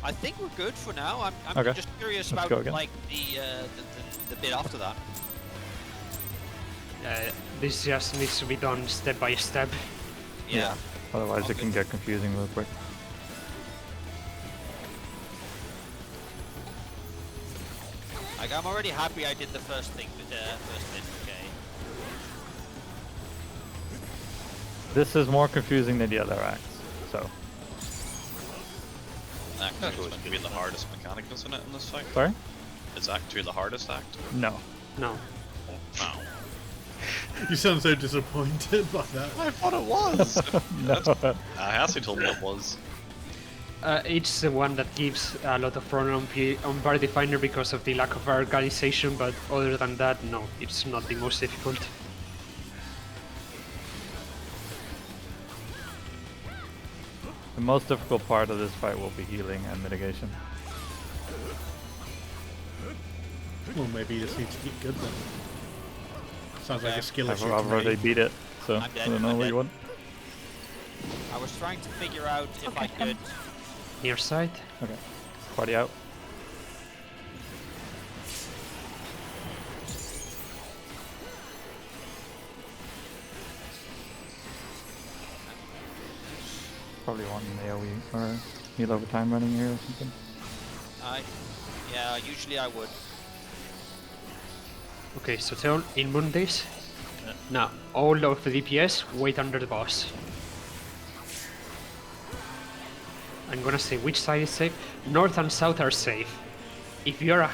I think we're good for now. I'm
Okay.
just curious
Let's go
about
again.
like the bit after that.
This just needs to be done step by step.
Yeah.
Otherwise, it
Okay.
can get confusing real quick.
Like I'm already happy I did the first thing, first bit. Okay.
This is more confusing than the other acts. So,
Act 2 is meant to be the hardest mechanic, isn't it, in this fight?
sorry?
Is Act 2 the hardest act?
No.
No.
Wow.
You sound so disappointed by that.
I thought it was!
No.
Hassie told me it was.
It's the one that gives a lot of problem on Party Finder because of the lack of organization, but other than that, no, it's not the most difficult.
most difficult part of this fight will be healing and mitigation.
Well, maybe you just need to get good then. Sounds like a skill
I've
issue to
already
me.
beat it, so
I'm
I
dead,
don't know
I'm
what
dead.
you want.
I was trying to figure out if I could.
Near side.
Okay, party out. Probably want an AoE or heal over time running here or something.
Yeah, usually I would.
Okay, so tell inbound this. Now, all of the DPS wait under the boss. I'm gonna say which side is safe. North and south are safe. If you're a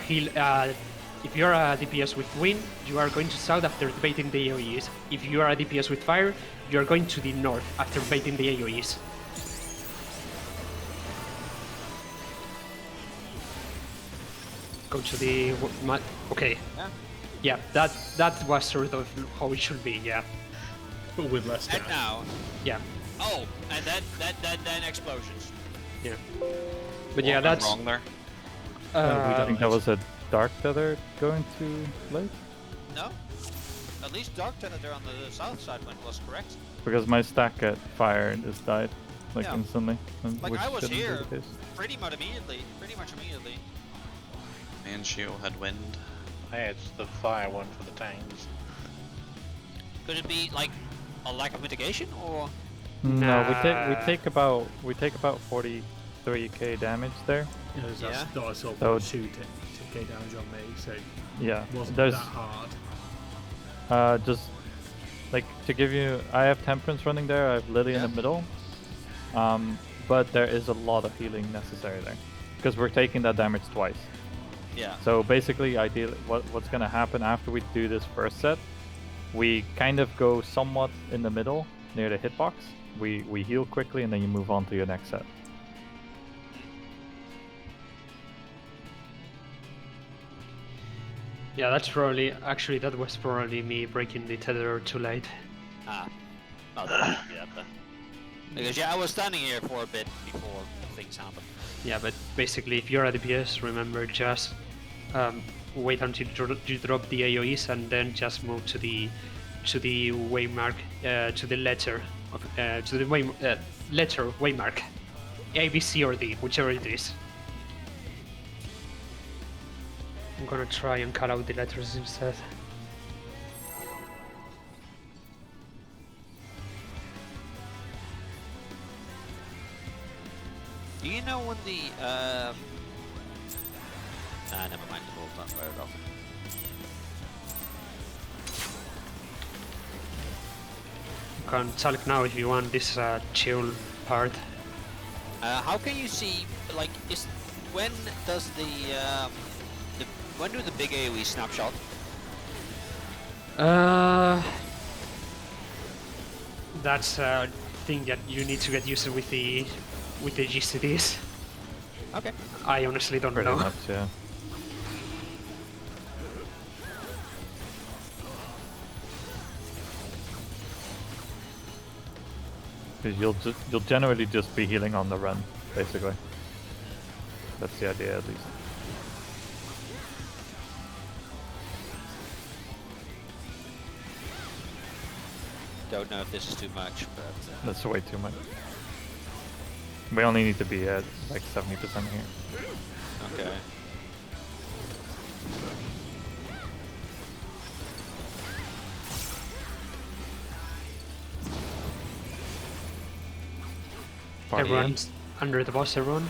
if you're a DPS with wind, you are going to south after baiting the AoEs. If you are a DPS with fire, you are going to the north after baiting the AoEs. Go to the okay.
Yeah.
Yeah, that was sort of how it should be. Yeah.
But with less
And
damage.
now.
Yeah.
Oh, and then explosions.
Yeah. But yeah,
What went
that's.
wrong there.
I think that was a dark tether going to late?
No. At least Dark Tether on the south side was correct.
Because my stack at fire just died like
Yeah.
instantly.
Like,
which
I was
shouldn't be
here.
the case.
Pretty much immediately.
Me and Shio had wind.
Yeah, it's the fire one for the tanks.
Could it be like a lack of mitigation or?
No, we
Nah.
take about 43k damage there.
Yeah,
Yeah.
that's I saw
So-
2k damage on me, so it
Yeah,
wasn't
there's
that hard.
just like to give you, I have Temperance running there. I have Lily in the middle, but there is a lot of healing necessary there because we're taking that damage twice.
Yeah.
So basically, ideally, what's gonna happen after we do this first set, we kind of go somewhat in the middle near the hitbox. We heal quickly, and then you move on to your next set.
Yeah, that's probably actually that was probably me breaking the tether too late.
Ah. Oh, that might be that then. Because yeah, I was standing here for a bit before things happened.
Yeah, but basically, if you're a DPS, remember just wait until you drop the AOEs and then just move to the waymark, to the letter of to the letter waymark, A, B, C, or D, whichever it is. I'm gonna try and cut out the letters instead.
Do you know when the never mind, the ball's not fired off.
You can talk now if you want this chill part.
How can you see, like, when does when do the big AoE snapshot?
That's a thing that you need to get used to with the GCDs.
Okay.
I honestly don't
Pretty
know.
much, yeah. Because you'll generally just be healing on the run, basically. That's the idea, at least.
Don't know if this is too much, but
That's way too much. We only need to be at like 70% here.
okay.
Party in.
Everyone's under the boss, everyone.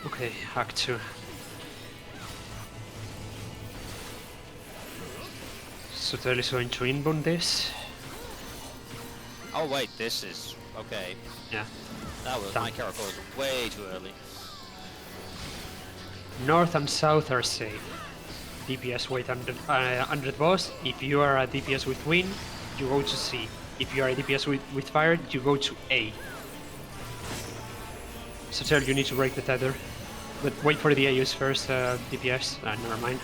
Okay, Act 2. Sotel is going to inbound this.
Oh wait, this is okay.
Yeah.
That was
Done.
my character was way too early.
North and south are safe. DPS wait under the boss. If you are a DPS with wind, you go to C. If you are a DPS with fire, you go to A. Sotel, you need to break the tether. But wait for the AUs first, DPS. Never mind.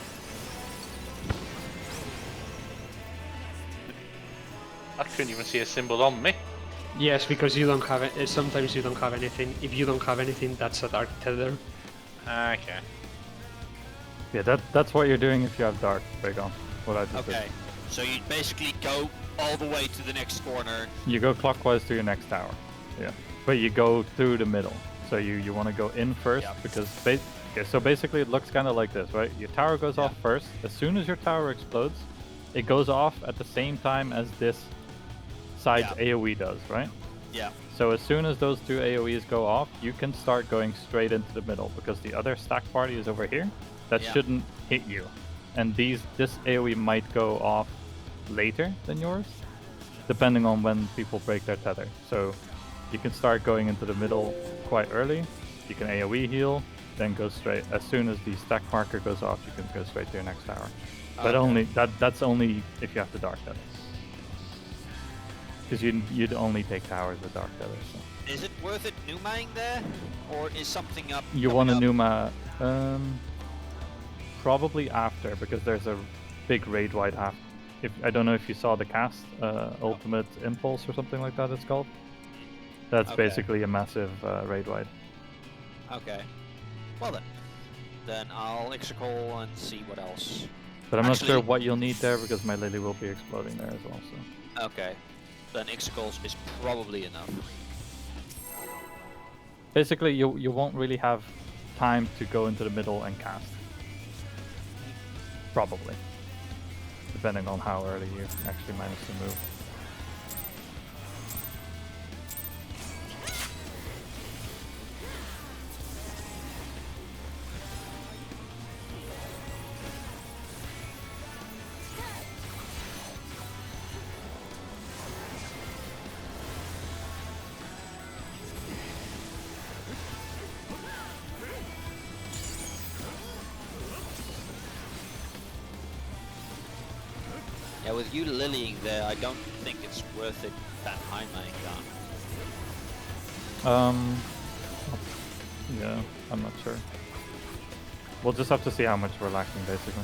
I couldn't even see a symbol on me.
Yes, because you don't have it. Sometimes you don't have anything. If you don't have anything, that's a dark tether.
Okay.
Yeah, that's what you're doing if you have dark, Bagon. What I just did.
Okay. So you basically go all the way to the next corner.
You go clockwise to your next tower. Yeah. But you go through the middle. So you want to go in first
Yep.
because so basically it looks kind of like this, right? Your tower goes off first. As soon as your tower explodes, it goes off at the same time as this side's AoE does, right?
Yeah.
So as soon as those two AoEs go off, you can start going straight into the middle because the other stack party is over here. That shouldn't hit you. And this AoE might go off later than yours, depending on when people break their tether. So you can start going into the middle quite early. You can AoE heal, then go straight. As soon as the stack marker goes off, you can go straight to your next tower. But that's only if you have the dark tether. Because you'd only take towers with dark tether. So.
Is it worth it numaing there, or is something up?
You want to Numa probably after, because there's a big raid wide after. I don't know if you saw the cast, Ultimate Impulse or something like that it's called. That's basically a massive raid wide.
Okay. Well then I'll Ixicol and see what else.
But I'm not sure what you'll need there because my Lily will be exploding there as well. So.
Okay. Then Ixicol is probably enough.
Basically, you won't really have time to go into the middle and cast. Probably. Depending on how early you actually manage to move.
Yeah, with you lilying there, I don't think it's worth it that high gun.
Yeah, I'm not sure. We'll just have to see how much we're lacking, basically.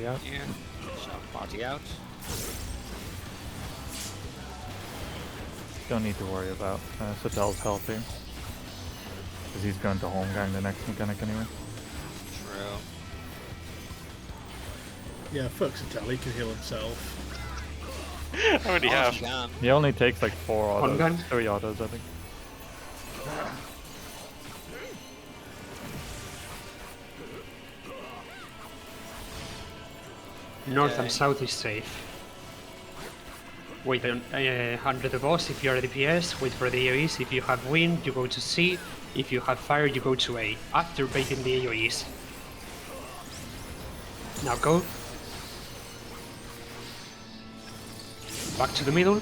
Out.
Yeah. So party out.
Don't need to worry about Satel's health here. Because he's going to home gang the next mechanic anyway.
True.
Yeah, fuck Satel, he can heal himself.
I already have.
He only takes like 4 autos,
gun?
3 autos I think.
North and south is safe. Wait under the boss if you're a DPS, wait for the AoEs. If you have wind, you go to C. If you have fire, you go to A. After baiting the AoEs. Now go. Back to the middle.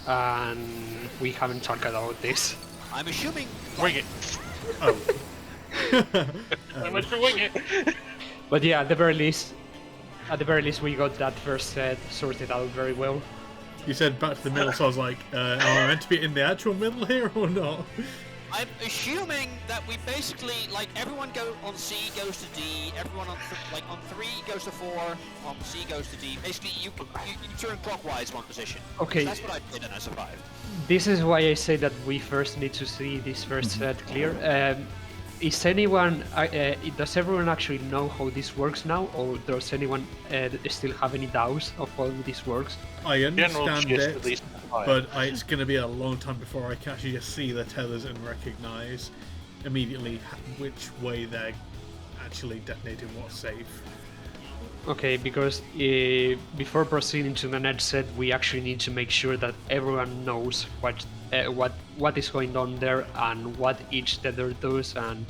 And we haven't talked about this.
I'm assuming.
Wing it.
Oh.
I went for wing it.
But yeah, at the very least, we got that first set sorted out very well.
You said back to the middle, so I was like, am I meant to be in the actual middle here or not?
I'm assuming that we basically, like, everyone on C goes to D, everyone on 3 goes to 4, on C goes to D. Basically, you turn clockwise one position.
Okay.
That's what I did and I survived.
This is why I say that we first need to see this first set clear. Is anyone, does everyone actually know how this works now, or does anyone still have any doubts of how this works?
I understand
at least.
but it's going to be a long time before I can actually just see the tethers and recognize immediately which way they're actually detonating what's safe.
Okay, because before proceeding to the next set, we actually need to make sure that everyone knows what is going on there and what each tether does and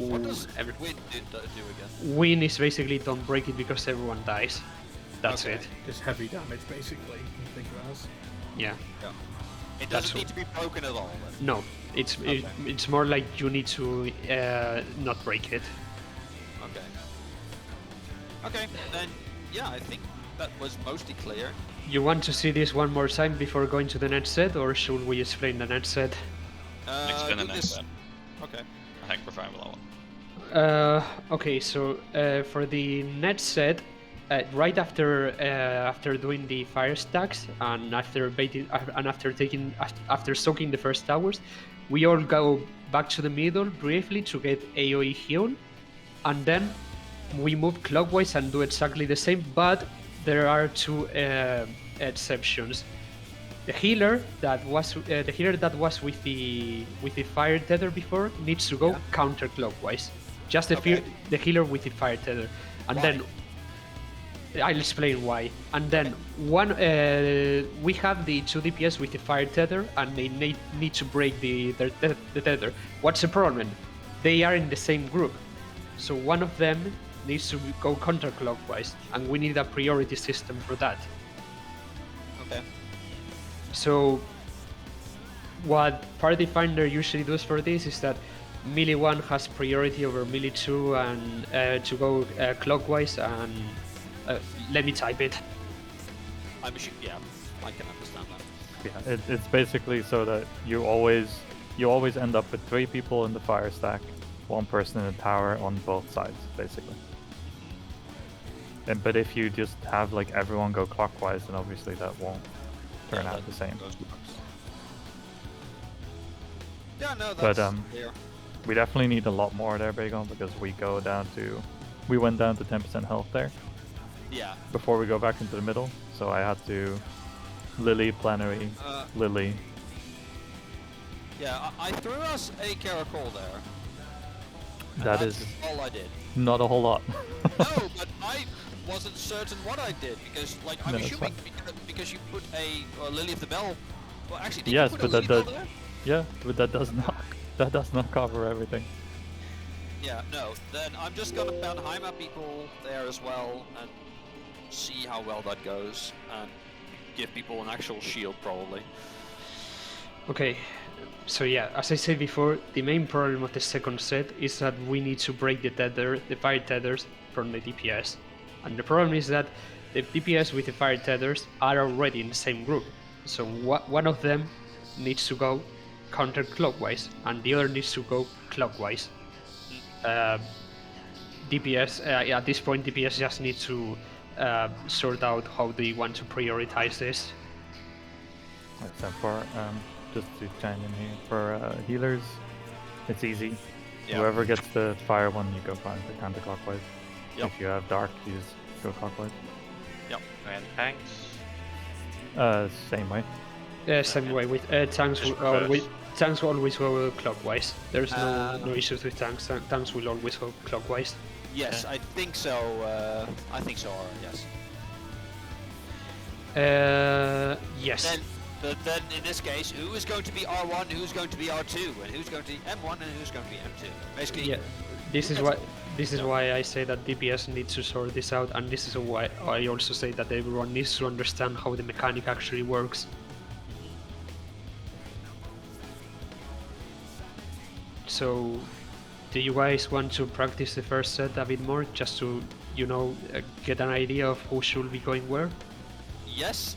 What does
every-
win do again?
win is basically don't break it because everyone dies. That's
Okay.
it.
Just heavy damage, basically. You think of it as.
Yeah.
It
That's
doesn't need to be broken at all. Then.
No, it's more like you need to not break it.
Okay. Okay, then yeah, I think that was mostly clear.
You want to see this one more time before going to the next set, or should we explain the next set?
Explain the
do
next
this-
set.
Okay.
I think we're fine with that one.
Okay, so for the next set, right after doing the fire stacks and after soaking the first towers, we all go back to the middle briefly to get AoE heal, and then we move clockwise and do exactly the same. But there are two exceptions. The healer that was with the fire tether before needs to go counterclockwise. Just the healer with the fire tether, and then I'll explain why. And then we have the 2 DPS with the fire tether, and they need to break the tether. What's the problem? They are in the same group, so one of them needs to go counterclockwise, and we need a priority system for that.
Okay.
So what Party Finder usually does for this is that melee 1 has priority over melee 2 and to go clockwise, and let me type it.
I'm sure, yeah, I can understand that.
Yeah, it's basically so that you always end up with 3 people in the fire stack, 1 person in the tower on both sides, basically. But if you just have like everyone go clockwise, then obviously that won't turn out the same.
Yeah, no,
But
that's clear.
we definitely need a lot more there, Bagon, because we went down to 10% health there
Yeah.
before we go back into the middle. So I had to Lily, Plenary, Lily.
Yeah, I threw us a caracol there. and
That
that's
is
all I did.
not a whole lot.
No, but I wasn't certain what I did because, like, I'm
No, it's
assuming because you put a Lily of the Bell. Well, actually, did
Yes,
you put
but
a
that
Lily Bell there?
Yeah, but that does not cover everything.
Yeah, no. Then I'm just gonna ban Heimer people there as well and see how well that goes and give people an actual shield probably.
Okay, so yeah, as I said before, the main problem of the second set is that we need to break the fire tethers from the DPS. And the problem is that the DPS with the fire tethers are already in the same group. So one of them needs to go counterclockwise and the other needs to go clockwise. DPS, at this point, DPS just needs to sort out how they want to prioritize this.
Except for just to chime in here, for healers, it's easy.
Yeah.
Whoever gets the fire one, you go counterclockwise.
Yep.
If you have dark, you just go clockwise.
Yep.
And tanks.
Same way.
Same way with tanks. Tanks will always go clockwise. There's no issues with tanks. Tanks will always go clockwise.
Yes, I think so. Yes.
Yes.
But then in this case, who is going to be R1, who's going to be R2, and who's going to be M1, and who's going to be M2? Basically.
Yeah. This is why I say that DPS needs to sort this out, and this is why I also say that everyone needs to understand how the mechanic actually works. So, do you guys want to practice the first set a bit more, just to, get an idea of who should be going where?
Yes,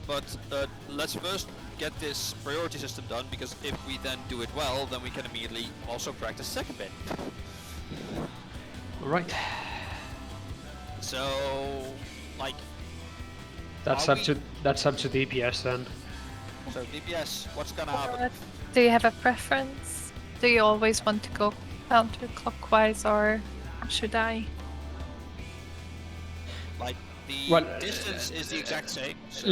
but let's first get this priority system done, because if we then do it well, then we can immediately also practice second bit.
Alright.
So, like...
That's up to DPS then.
So DPS, what's gonna happen?
Do you have a preference? Do you always want to go counterclockwise, or should I?
Like, the distance is the exact same. So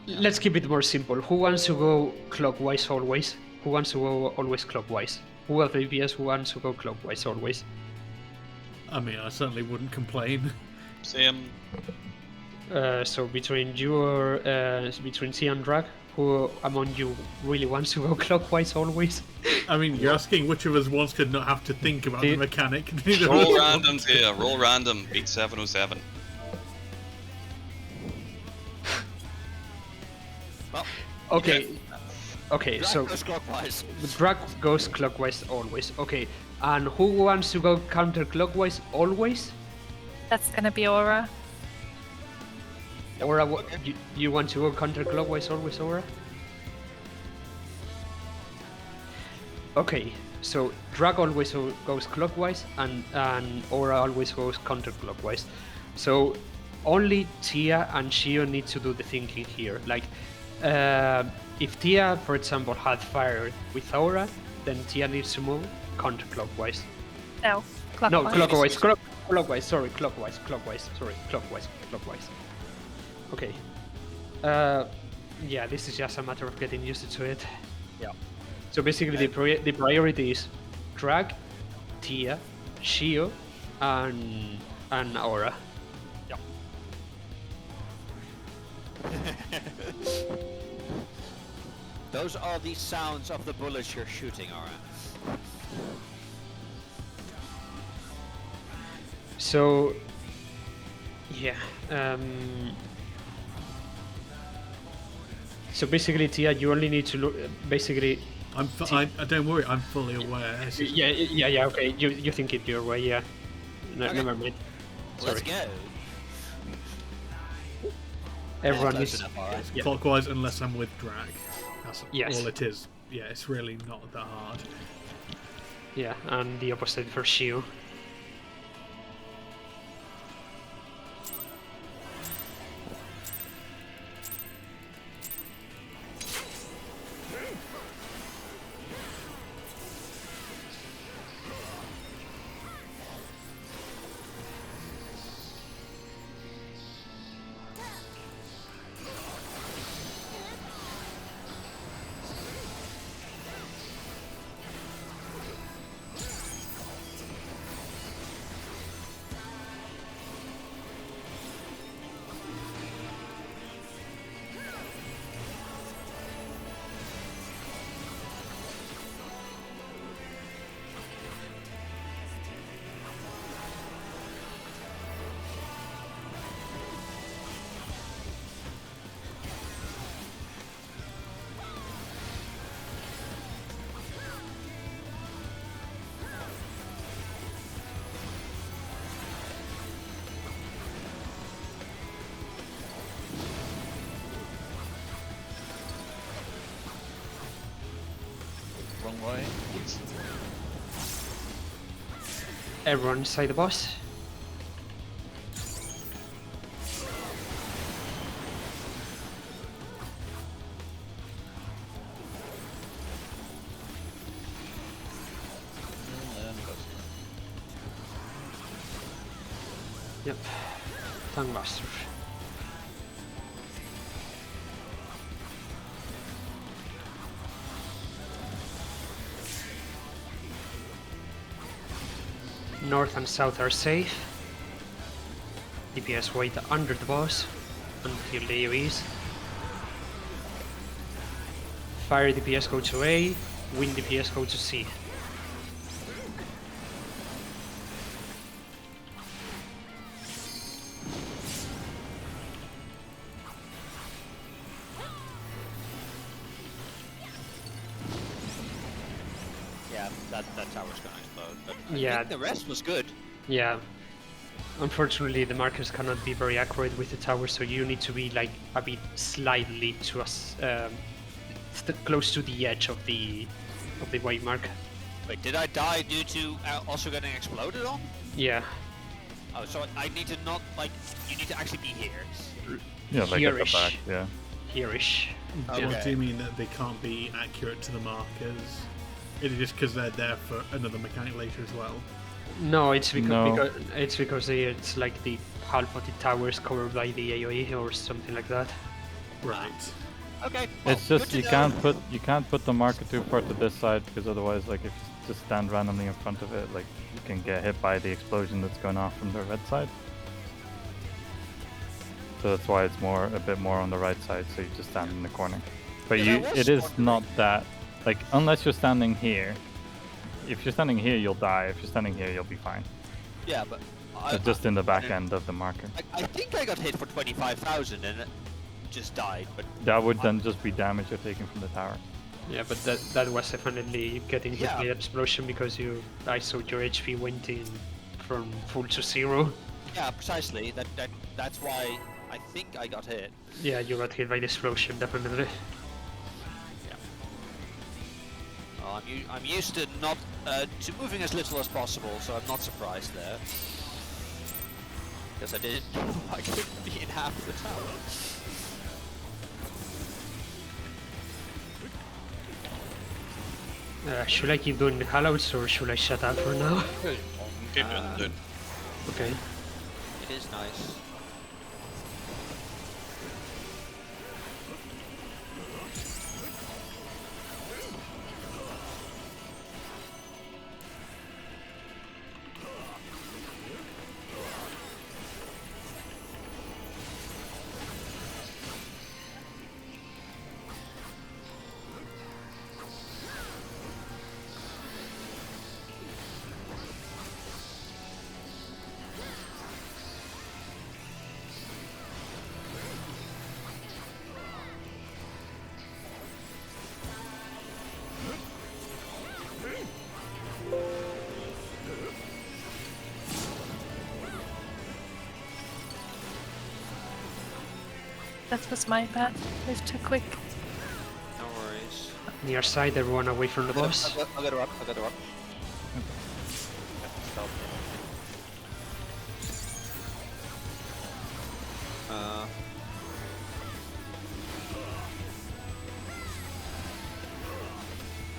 Let's keep it more simple. Who wants to go clockwise always? Who wants to go always clockwise? Who of the DPS who wants to go clockwise always?
I mean, I certainly wouldn't complain.
Same.
So between you or between T and Drag, who among you really wants to go clockwise always?
I mean, you're asking which of us wants to not have to think about the mechanic.
Roll random, Tia. Roll random. Beat 707.
Well,
Okay. Okay,
drag
so
goes clockwise.
drag goes clockwise always. Okay, and who wants to go counterclockwise always?
That's gonna be Aura.
Aura, you want to go counterclockwise always, Aura? Okay, so drag always goes clockwise, and Aura always goes counterclockwise. So only Tia and Shio need to do the thinking here. Like, if Tia, for example, had fire with Aura, then Tia needs to move counterclockwise.
No, clockwise.
No, clockwise. Clockwise. Sorry, clockwise. Sorry, clockwise. Okay. Yeah, this is just a matter of getting used to it.
Yeah.
So basically, the priority is drag, Tia, Shio, and Aura.
Yeah. Those are the sounds of the bullets you're shooting, Aura.
So, yeah. So basically, Tia, you only need to look. Basically,
don't worry, I'm fully aware. It's just-
yeah. Okay, you think it your way, yeah. No,
Okay.
Never mind.
Let's
Sorry.
go.
Everyone
Close
is.
enough, Aura.
Yeah.
Clockwise, unless I'm with drag. That's
Yes.
all it is. Yeah, it's really not that hard.
Yeah, and the opposite for Shio.
Wrong way.
Everyone inside the boss. Yep. Tongue Buster. North and south are safe. DPS wait under the boss until the AoEs. Fire DPS go to A, wind DPS go to C.
Yeah, that tower's gonna explode. But I
Yeah.
think the rest was good.
Yeah. Unfortunately, the markers cannot be very accurate with the tower, so you need to be like a bit slightly to us, close to the edge of the white mark.
Wait, did I die due to also getting exploded on?
Yeah.
Oh, so I need to not, like, you need to actually be here.
Yeah, like at the
Here-ish.
back, yeah.
Here-ish.
Okay.
What do you mean that they can't be accurate to the markers? Is it just because they're there for another mechanic later as well?
No, it's because,
No.
because it's like the half of the tower is covered by the AoE or something like that.
Right.
Okay. Well,
It's just
good
you
to know.
can't put the marker too far to this side because otherwise, like if you just stand randomly in front of it, like you can get hit by the explosion that's going off from the red side. So that's why it's a bit more on the right side, so you just stand in the corner. But
Yeah, that was
it is
smart,
not that, like, unless you're standing here. If you're standing here, you'll die. If you're standing here, you'll be fine.
Yeah, but
It's just in the back end of the marker.
I think I got hit for 25,000 and it just died. But
That would then just be damage you're taking from the tower.
Yeah, but that was definitely getting hit
Yeah.
by the explosion because I saw your HP went in from full to 0.
yeah, precisely. That's why I think I got hit.
Yeah, you got hit by the explosion, definitely.
Well, I'm used to not to moving as little as possible, so I'm not surprised there. Because I didn't know I could be in half the tower.
Should I keep doing the hallows or should I shut up for now?
Keep it, dude.
Okay.
It is nice.
That was my bad. Moved too quick.
No worries.
Near side, everyone away from the boss.
I'll get her up. I'll get her up.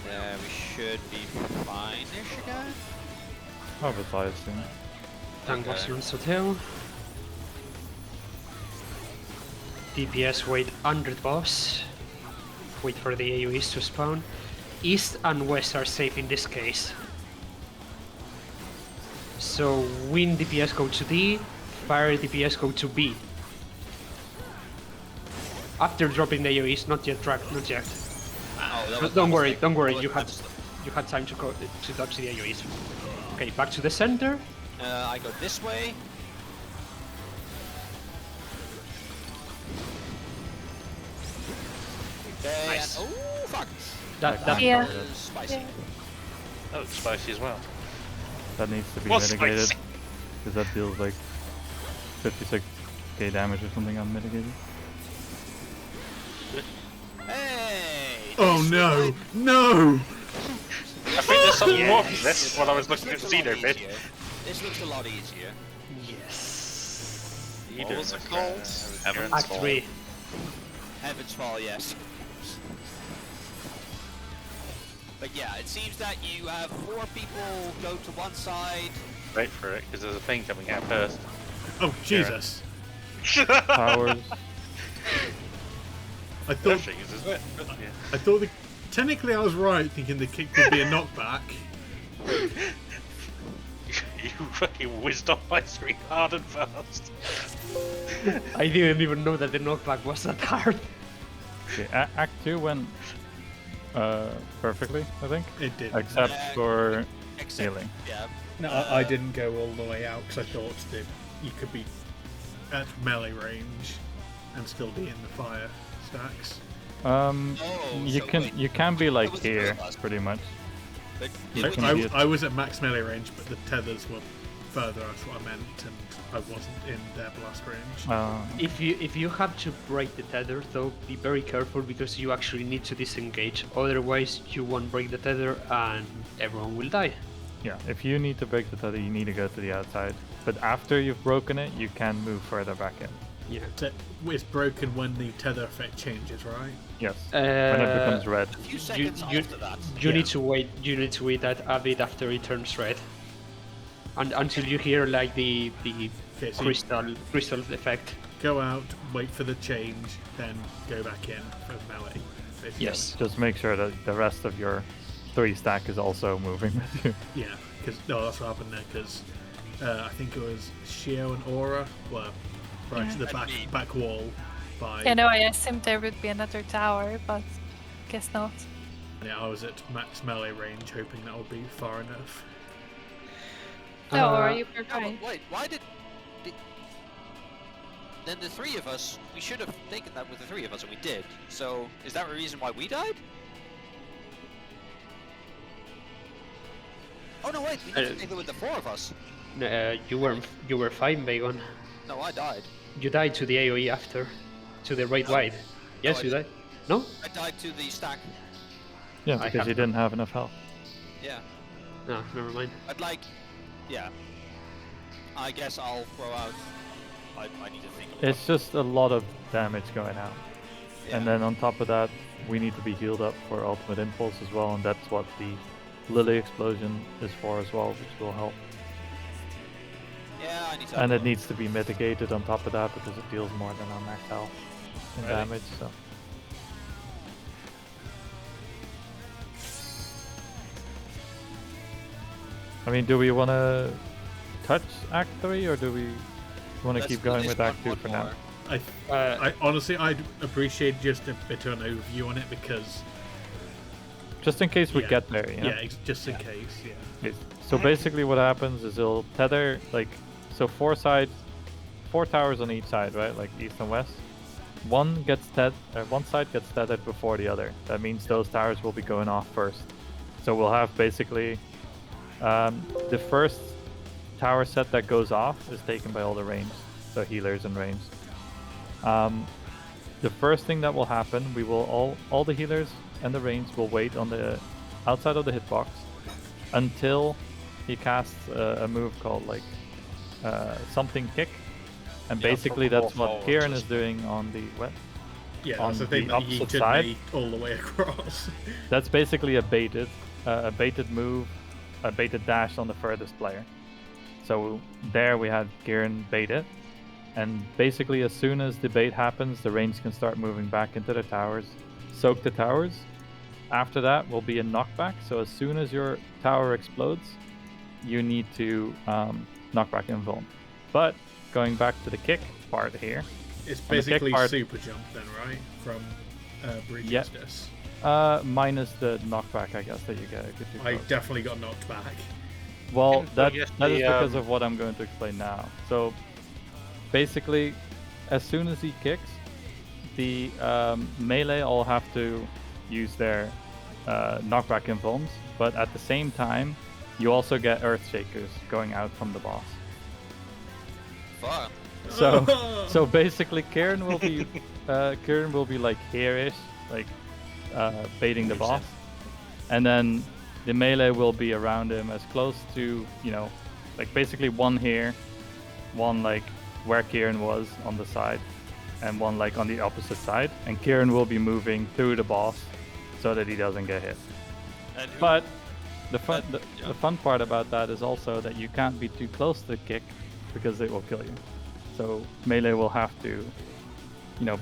Yeah, we should be fine-ish again.
I'll retire soon.
Tank boss
Okay.
on Soteo. DPS wait 100 boss. Wait for the AoEs to spawn. East and west are safe in this case. So wind DPS go to D, fire DPS go to B. After dropping the AoEs, not yet drag, not yet.
Oh,
Don't worry, you had time to go to dodge the AoEs. Okay, back to the center.
I go this way. Okay,
Nice.
and oh fuck!
That
Yeah.
Spicy.
Yeah.
That looks spicy as well.
That needs to be
What's
mitigated.
spicy?
Because that deals like 56k damage or something unmitigated.
Hey!
Oh
this
no!
is
No!
I think there's something more from
Yes.
this when I was looking at
This looks a lot
Xeno bit.
easier. This looks a lot easier.
yes.
You
What
doing
was it
this,
called? Heaven's
Act
Fall.
3.
Heaven's Fall, yes. But yeah, it seems that you have 4 people go to one side.
Wait for it, because there's a thing coming out first.
Oh Jesus!
Towers.
I thought
Things, isn't it? Yeah.
I thought technically I was right, thinking the kick would be a knockback.
You fucking whizzed off my screen hard and fast.
I didn't even know that the knockback was that hard.
Okay, Act 2 went perfectly, I think.
It did.
Except
Yeah.
for
Except,
healing.
yeah.
No, I didn't go all the way out because I thought that you could be at melee range and still be in the fire stacks.
You
so
can
wait.
you can be like
was
here,
the first.
pretty much.
But
You
which-
can
I,
be at-
I was at max melee range, but the tethers were further. That's what I meant, and I wasn't in their blast range.
If you have to break the tether, though, be very careful because you actually need to disengage. Otherwise, you won't break the tether and everyone will die.
Yeah, if you need to break the tether, you need to go to the outside. But after you've broken it, you can move further back in.
Yeah.
So it's broken when the tether effect changes, right?
Yes. When it becomes red.
a few seconds after that.
You
Yeah.
need to wait. You need to wait that a bit after it turns red, and until you hear like the
Okay, so
crystal effect.
go out, wait for the change, then go back in for melee. basically.
Yes.
Just make sure that the rest of your 3 stack is also moving with you.
Yeah, because that's what happened there. Because I think it was Shio and Aura were right to the
And me.
back wall by.
Yeah, no, I assumed there would be another tower, but guess not.
Yeah, I was at max melee range, hoping that would be far enough.
No, or
Uh,
you were
Yeah,
right.
but wait, why did... Then the three of us, we should have taken that with the three of us, and we did. So, is that the reason why we died? Oh no, wait, we need to take it with the four of us.
you were fine, Bagon.
No, I died.
You died to the AOE after, to the right
No.
wide. Yes,
I
you
didn't.
died. No?
I died to the stack.
Yeah,
I
because
have
you
not.
didn't have enough health.
Yeah.
No, never mind.
I'd like... Yeah. I guess I'll throw out... I need to think of
It's just a lot of damage going out. And
Yeah.
then on top of that, we need to be healed up for ultimate impulse as well, and that's what the Lily explosion is for as well, which will help.
Yeah, I need to...
And it needs to be mitigated on top of that because it deals more than our max health in
Really?
damage. So I mean, do we want to touch Act 3 or do we want to
Let's
keep
do
going
this
with Act
one
2 for
more.
now?
I honestly, I'd appreciate just a bit of an overview on it because
Just in case we
Yeah.
get there, you know?
yeah, just in case, yeah.
Okay, so basically what happens is it'll tether, like, so four towers on each side, right? Like east and west. One side gets tethered before the other. That means those towers will be going off first. So we'll have basically the first tower set that goes off is taken by all the range, so healers and range. The first thing that will happen, we will all the healers and the range will wait on the outside of the hitbox until he casts a move called like something kick, and
Yeah,
basically
from
that's
more
what
forward,
Kieran
just-
is doing on the west.
Yeah,
On
that's the thing
the
that he
opposite
did
side?
me all the way across.
That's basically a baited move, a baited dash on the furthest player. So there we had Kieran bait it, and basically as soon as the bait happens, the range can start moving back into the towers, soak the towers. After that will be a knockback. So as soon as your tower explodes, you need to knock back invuln. But going back to the kick part here,
It's
On the kick
basically
part-
super jump then, right? From Breach
Yeah.
Justice.
minus the knockback, I guess that you get. if you
I
close.
definitely got knocked back.
Well,
And I
that
guess
is
the,
because of what I'm going to explain now. So, basically, as soon as he kicks, the melee all have to use their knockback invulns, but at the same time, you also get Earthshakers going out from the boss.
Fuck.
So basically, Kieran will be like here-ish, like baiting the boss, and then the melee will be around him as close to, like basically one here, one like where Kieran was on the side, and one like on the opposite side, and Kieran will be moving through the boss so that he doesn't get hit.
And who-
But the fun
yeah.
the fun part about that is also that you can't be too close to the kick because it will kill you. So melee will have to,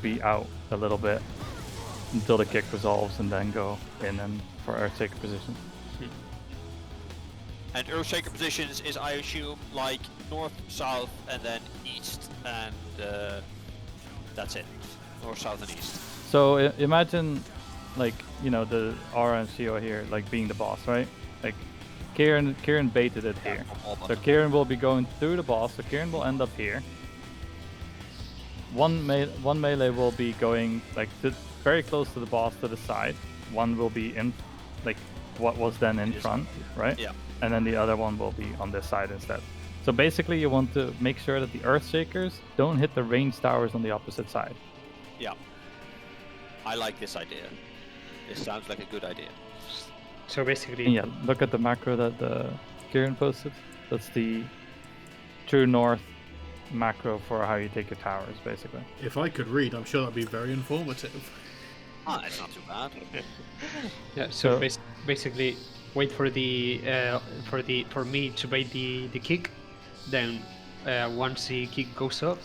be out a little bit until the kick resolves and then go in and for Earthshaker position.
And Earthshaker positions is, I assume, like north, south, and then east, and that's it. North, south, and east.
So imagine, like, the Aura and Shio here, like being the boss, right? Like, Kieran baited it here.
From all
So
buttons.
Kieran will be going through the boss, so Kieran will end up here. One melee will be going like very close to the boss to the side. One will be in, like, what was then in front, right?
Yeah.
And then the other one will be on this side instead. So basically, you want to make sure that the Earthshakers don't hit the range towers on the opposite side.
Yeah. I like this idea. This sounds like a good idea.
So basically,
And yeah, look at the macro that Kieran posted. That's the true north macro for how you take your towers, basically.
If I could read, I'm sure that'd be very informative.
Ah, it's not too bad.
yeah. So
So-
basically, wait for for me to bait the kick. Then once the kick goes up,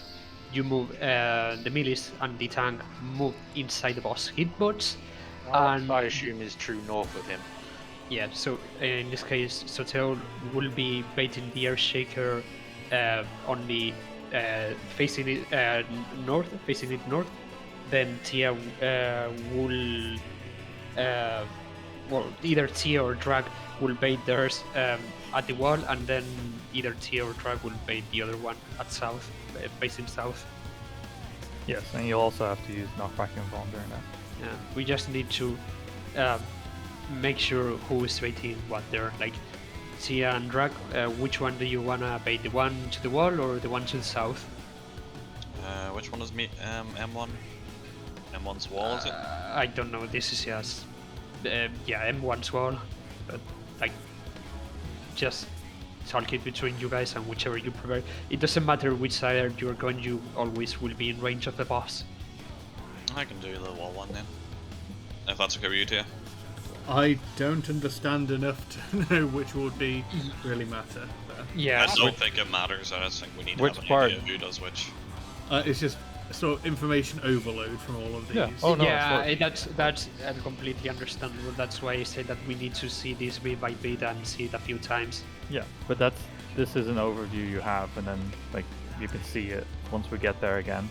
you move the melees and the tank move inside the boss hitbox. And
I assume is true north of him.
yeah, so in this case, Sotel will be baiting the Earthshaker on the facing it north. Then Tia will well, either Tia or Drag will bait theirs at the wall, and then either Tia or Drag will bait the other one at south, facing south.
Yes, and you also have to use knockback and vuln during that.
We just need to make sure who is baiting what there. Like Tia and Drag, which one do you wanna bait? The one to the wall or the one to the south?
Which one is me? M1? M1's wall, is it?
I don't know. This is just M1's wall, but like just talk it between you guys and whichever you prefer. It doesn't matter which side you're going. You always will be in range of the boss.
I can do the wall one then. If that's okay with you, Tia.
I don't understand enough to know which would be really matter.
Yeah.
I don't think it matters. I just think we need to
Which
have an
part?
idea of who does which.
It's just sort of information overload from all of these.
Yeah. Oh, no,
yeah, that's completely understandable. That's why I say that we need to see this bit by bit and see it a few times.
Yeah, but this is an overview you have, and then like you can see it once we get there again,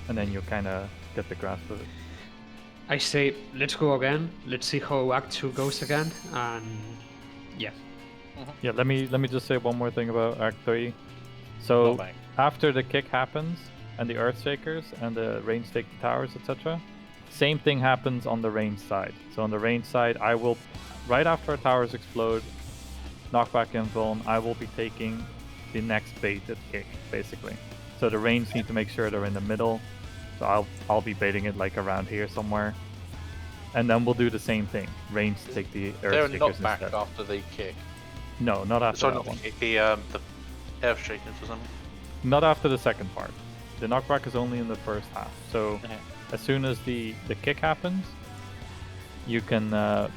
and then you kind of get the grasp of it.
I say let's go again. Let's see how Act 2 goes again, and yeah.
Yeah, let me just say one more thing about Act 3. So
bang.
after the kick happens and the Earthshakers and the range take the towers, etc., same thing happens on the range side. So on the range side, I will, right after our towers explode, knockback and vuln, I will be taking the next baited kick, basically. So the range need to make sure they're in the middle. So I'll be baiting it like around here somewhere. And then we'll do the same thing. Range take the
They're
Earthshakers
knocked back
instead.
after the kick.
No, not after
Sorry,
that
not
one.
the kick, the earth shakers or something.
Not after the second part. The knockback is only in the first half. So
Okay.
as soon as the kick happens, you can, I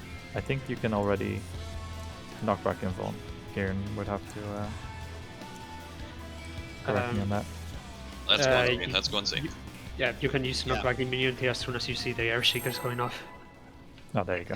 think you can already knockback and vuln. Kieran would have to correct me on that.
Let's go and see. Let's go and see.
Yeah, you can use
Yeah.
knockback immunity as soon as you see the air shakers going off.
Oh, there you go.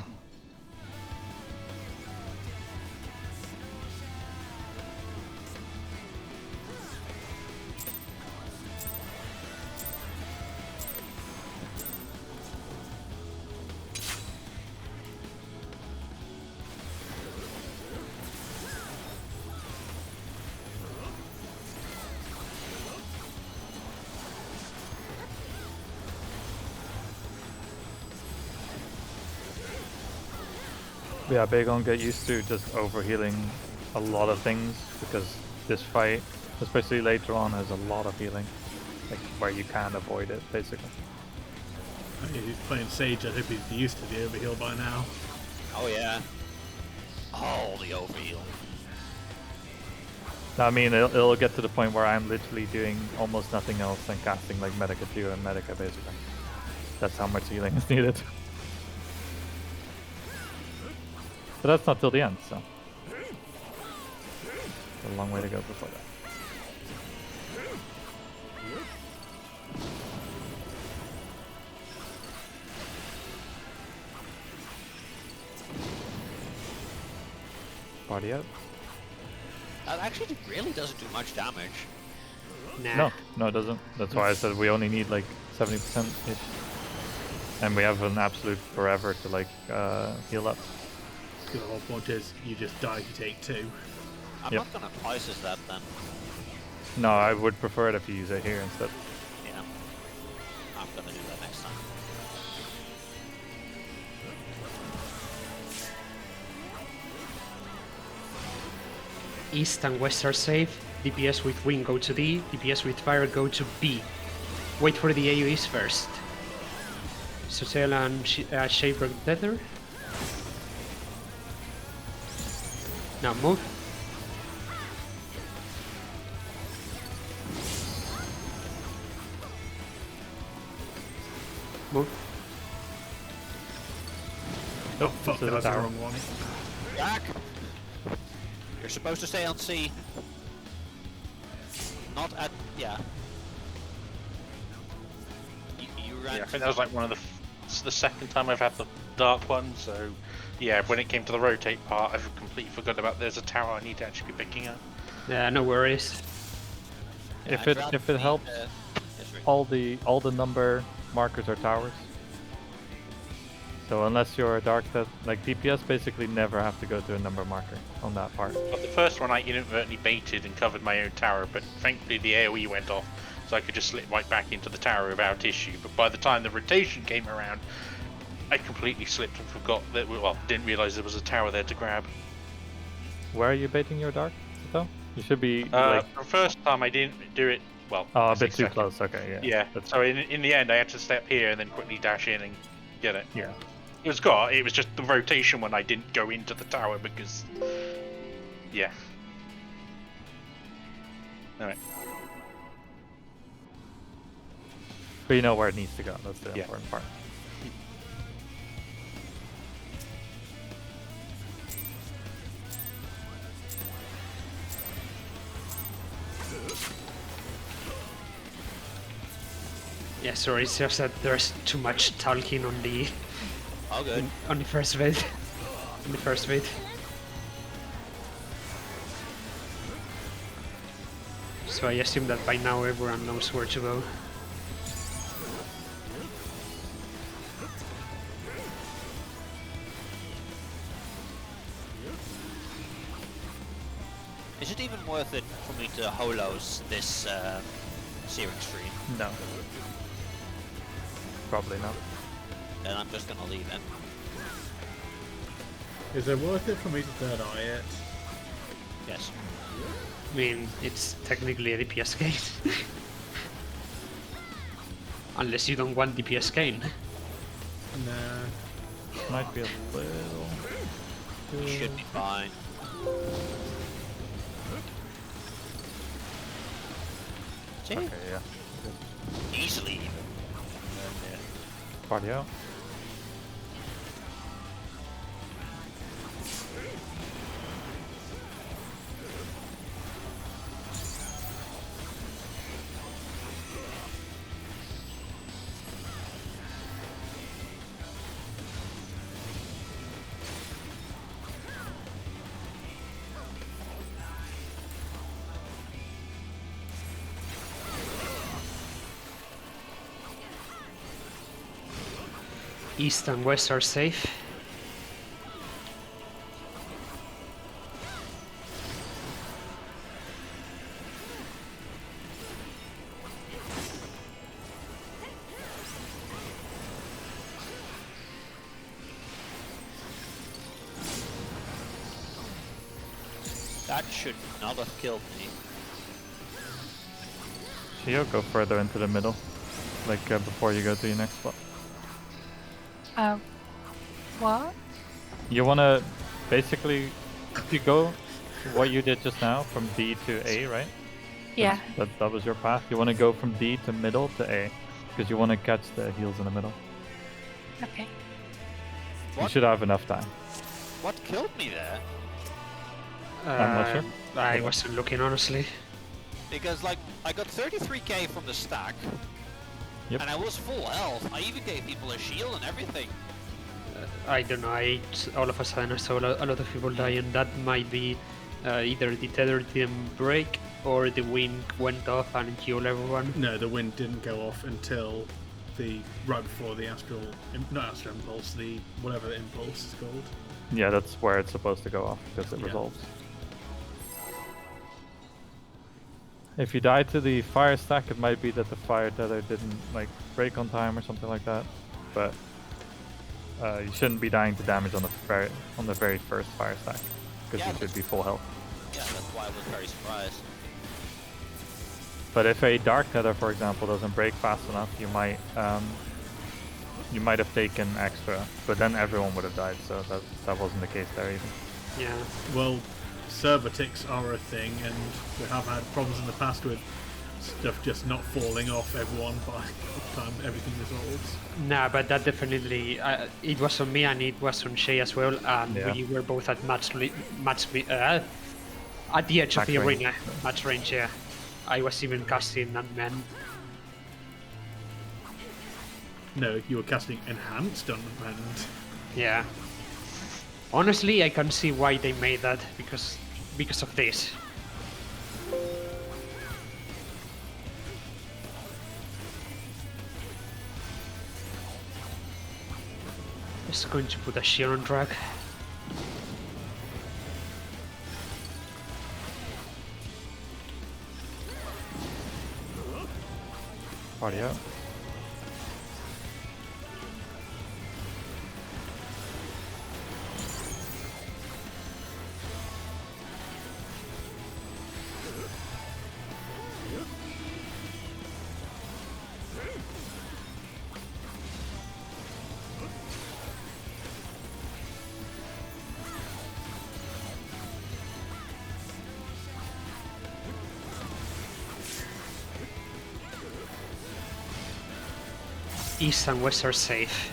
Yeah, big on get used to just overhealing a lot of things, because this fight, especially later on, has a lot of healing, like where you can't avoid it, basically.
He's playing Sage. I hope he's used to the overheal by now.
Oh yeah. Oh, the overheal.
I mean, it'll get to the point where I'm literally doing almost nothing else than casting like Medica 2 and Medica, basically. That's how much healing is needed. But that's not till the end, so. A long way to go before that. Party out?
That actually really doesn't do much damage.
Nah.
No, it doesn't. That's why I said we only need like 70%-ish. And we have an absolute forever to like heal up.
The whole point is you just die if you take 2.
I'm
Yep.
not gonna prices that then.
No, I would prefer it if you use it here instead.
Yeah. I'm gonna do that next time.
East and west are safe. DPS with wind go to D. DPS with fire go to B. Wait for the AoEs first. Social and Shaper Tether. Now move. Move.
Oh fuck,
This is
that was the
a tower.
wrong one.
Back! You're supposed to stay on C. Not at... yeah. You ran...
Yeah, I think that was like one of the second time I've had the dark one, so yeah, when it came to the rotate part, I've completely forgot about there's a tower I need to actually be picking up.
Yeah, no worries.
Yeah,
If
I'd
it
rather be,
helps,
yes, Rick.
all the number markers are towers. So unless you're a dark that like DPS basically never have to go to a number marker on that part.
But the first one I inadvertently baited and covered my own tower, but thankfully the AoE went off, so I could just slip right back into the tower without issue. But by the time the rotation came around, I completely slipped and forgot that, well, didn't realise there was a tower there to grab.
Where are you baiting your dark though? You should be like
The first time I didn't do it, well...
oh,
I
a
say
bit too
second.
close. Okay, yeah.
Yeah,
That's
so in the end I had to step here and then quickly dash in and get it.
yeah.
It was just the rotation when I didn't go into the tower because... Yeah. Alright.
But you know where it needs to go. That's the
Yeah.
important part.
Yeah, sorry, it's just that there's too much talking on the
All good.
on the first bit. On the first bit. So I assume that by now everyone knows where to go.
Is it even worth it for me to holos this searing stream?
No. Probably not.
Then I'm just gonna leave it.
Is it worth it for me to third eye it?
Yes.
I mean, it's technically a DPS gain. Unless you don't want DPS gain.
Nah.
Might be a little.
You should be fine. See?
Okay, yeah.
Easily even.
Party out.
East and west are safe.
That should not have killed me.
Shio, go further into the middle, like before you go to your next spot.
What?
You wanna basically, if you go what you did just now from D to A, right?
Yeah.
That was your path. You wanna go from D to middle to A, because you wanna catch the heals in the middle.
Okay.
You
What?
should have enough time.
What killed me there?
I'm not sure.
I wasn't looking, honestly.
Because like I got 33k from the stack,
Yep.
and I was full health. I even gave people a shield and everything.
I don't know, all of a sudden I saw a lot of people die, and that might be either the tether didn't break or the wind went off and killed everyone.
No, the wind didn't go off until right before the not astral impulse, the whatever the impulse is called.
Yeah, that's where it's supposed to go off, because it
Yeah.
resolves. If you die to the fire stack, it might be that the fire tether didn't like break on time or something like that. But you shouldn't be dying to damage on the very first fire stack, because
Yeah,
you should be full health.
Yeah, that's why I was very surprised.
But if a dark tether, for example, doesn't break fast enough, you might have taken extra, but then everyone would have died. So that wasn't the case there either.
Yeah.
Well, server ticks are a thing, and we have had problems in the past with stuff just not falling off everyone by the time everything resolves.
Nah, but that definitely, it was on me and it was on Shay as well, and
Yeah.
we were both at at the edge of
Max
the
range.
arena, match range, yeah. I was even casting Ant-Man.
No, you were casting enhanced on and
Yeah. Honestly, I can see why they made that, because of this. was going to put a shield on drag.
Party out.
East and west are safe.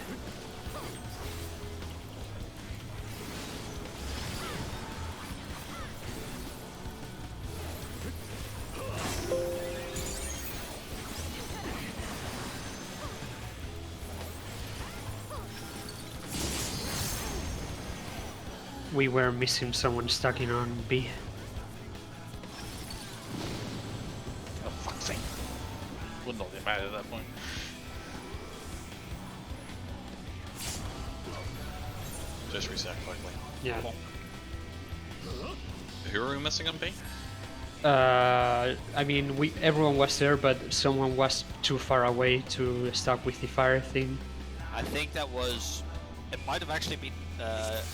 We were missing someone stacking on B.
Oh, fuck's sake. Wouldn't have been bad at that point.
Just reset quickly.
Yeah.
Who are we missing on B?
I mean, everyone was there, but someone was too far away to stack with the fire thing.
I think that was. It might have actually been.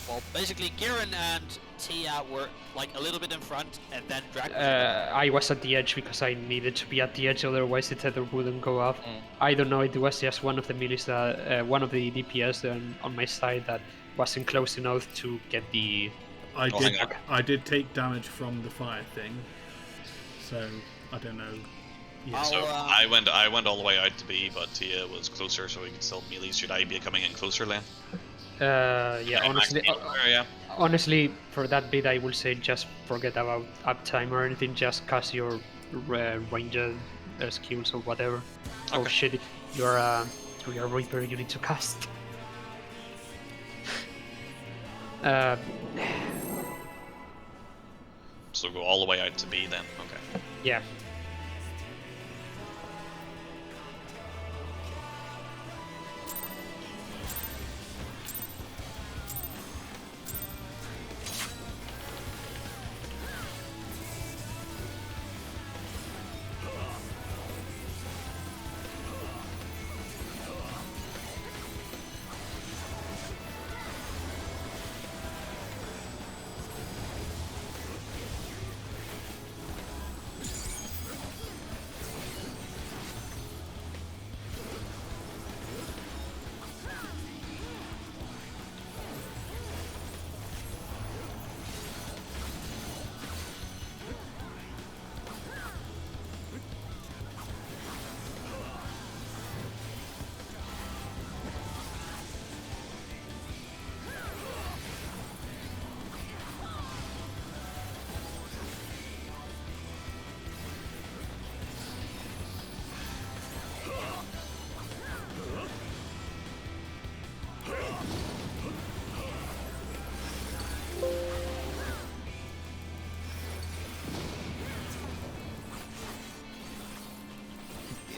Well, basically, Kieran and Tia were like a little bit in front, and then Drag.
I was at the edge because I needed to be at the edge, otherwise the tether wouldn't go off. I don't know, it was just one of the millis that, one of the DPS on my side that wasn't close enough to get the.
I did take damage from the fire thing, so I don't know. Yeah.
So I went all the way out to B, but Tia was closer, so we could still melee. Should I be coming in closer lane?
Yeah, honestly,
Yeah.
honestly, for that bit, I will say just forget about uptime or anything. Just cast your ranger skills or whatever. Oh
Okay.
shit, you're a Reaper. You need to cast.
So go all the way out to B then. Okay.
Yeah.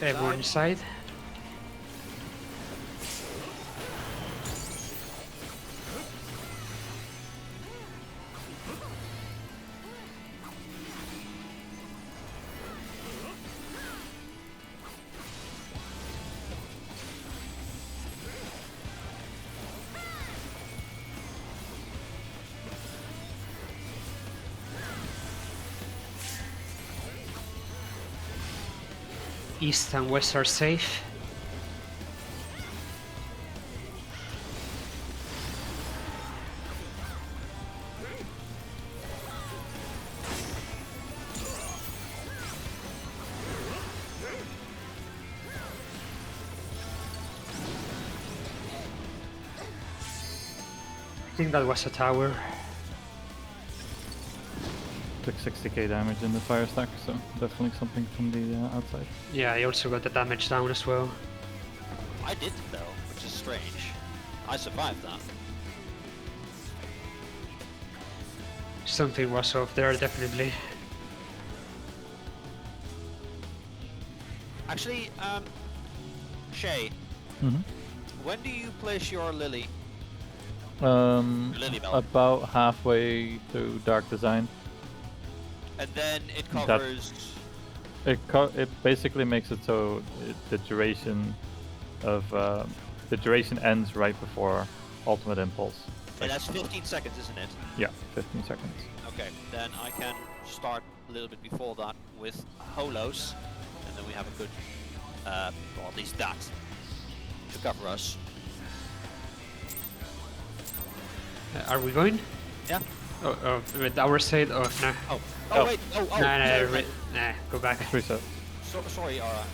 Everyone inside. East and west are safe. I think that was a tower.
Took 60k damage in the fire stack, so definitely something from the outside.
Yeah, I also got the damage down as well.
I didn't though, which is strange. I survived that.
Something was off there, definitely.
Actually, Shay,
Mm-hmm.
when do you place your Lily? Lily Bell.
About halfway through Dark Design.
And then it
That-
covers.
It basically makes it so the duration ends right before Ultimate Impulse.
And that's 15 seconds, isn't it?
Yeah, 15 seconds.
Okay, then I can start a little bit before that with Holos, and then we have a good, well, at least that to cover us.
Are we going?
Yeah.
Oh, with our side? Oh, no.
Oh, wait. Oh,
Nah, go back.
Let's reset.
Sorry, Ara.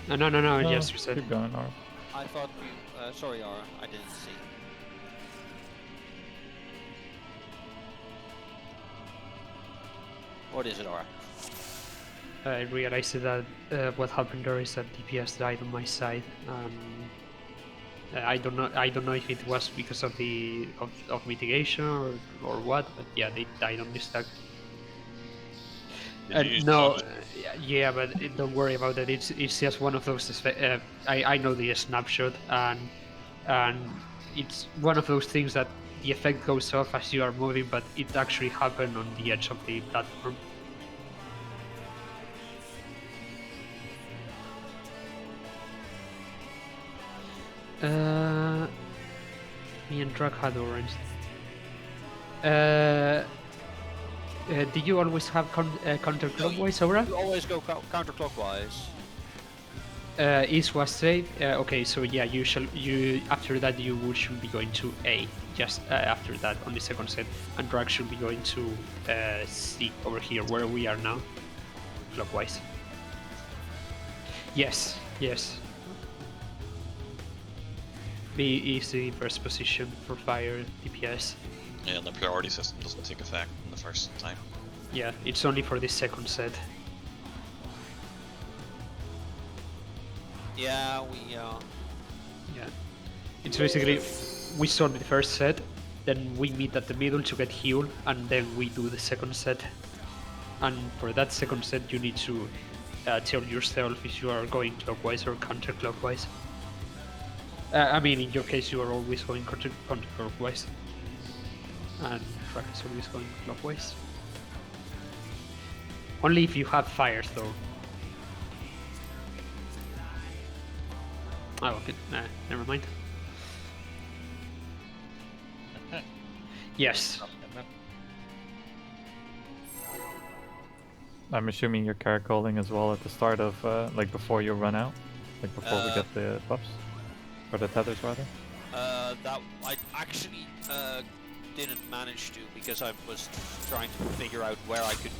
No,
No,
yes, reset.
keep going, or
I thought you. Sorry, Ara. I didn't see. What is it, Ara?
I realized that what happened there is that DPS died on my side. I don't know if it was because of the of mitigation or what, but yeah, they died on this stack.
Did you use
No,
those?
yeah, but don't worry about it. It's just one of those. I know the snapshot, and it's one of those things that the effect goes off as you are moving, but it actually happened on the edge of the platform. Me and Drag had orange. Do you always have counterclockwise, Aura?
You always go counterclockwise.
East was straight. Okay, so yeah, you after that should be going to A. Just after that on the second set, and Drag should be going to C over here where we are now, clockwise. Yes. B is the first position for fire DPS.
Yeah, the priority system doesn't take effect the first time.
Yeah, it's only for the second set.
Yeah, we.
Yeah. It's basically we start the first set, then we meet at the middle to get healed, and then we do the second set. And for that second set, you need to tell yourself if you are going clockwise or counterclockwise. I mean, in your case, you are always going counterclockwise, and Track is always going clockwise. Only if you have fires, though. Oh, okay. Nah, never mind. Yes.
I'm assuming you're caracoling as well at the start of, like before you run out? Like before we get the buffs? Or the tethers, rather?
That I actually didn't manage to because I was trying to figure out where I could.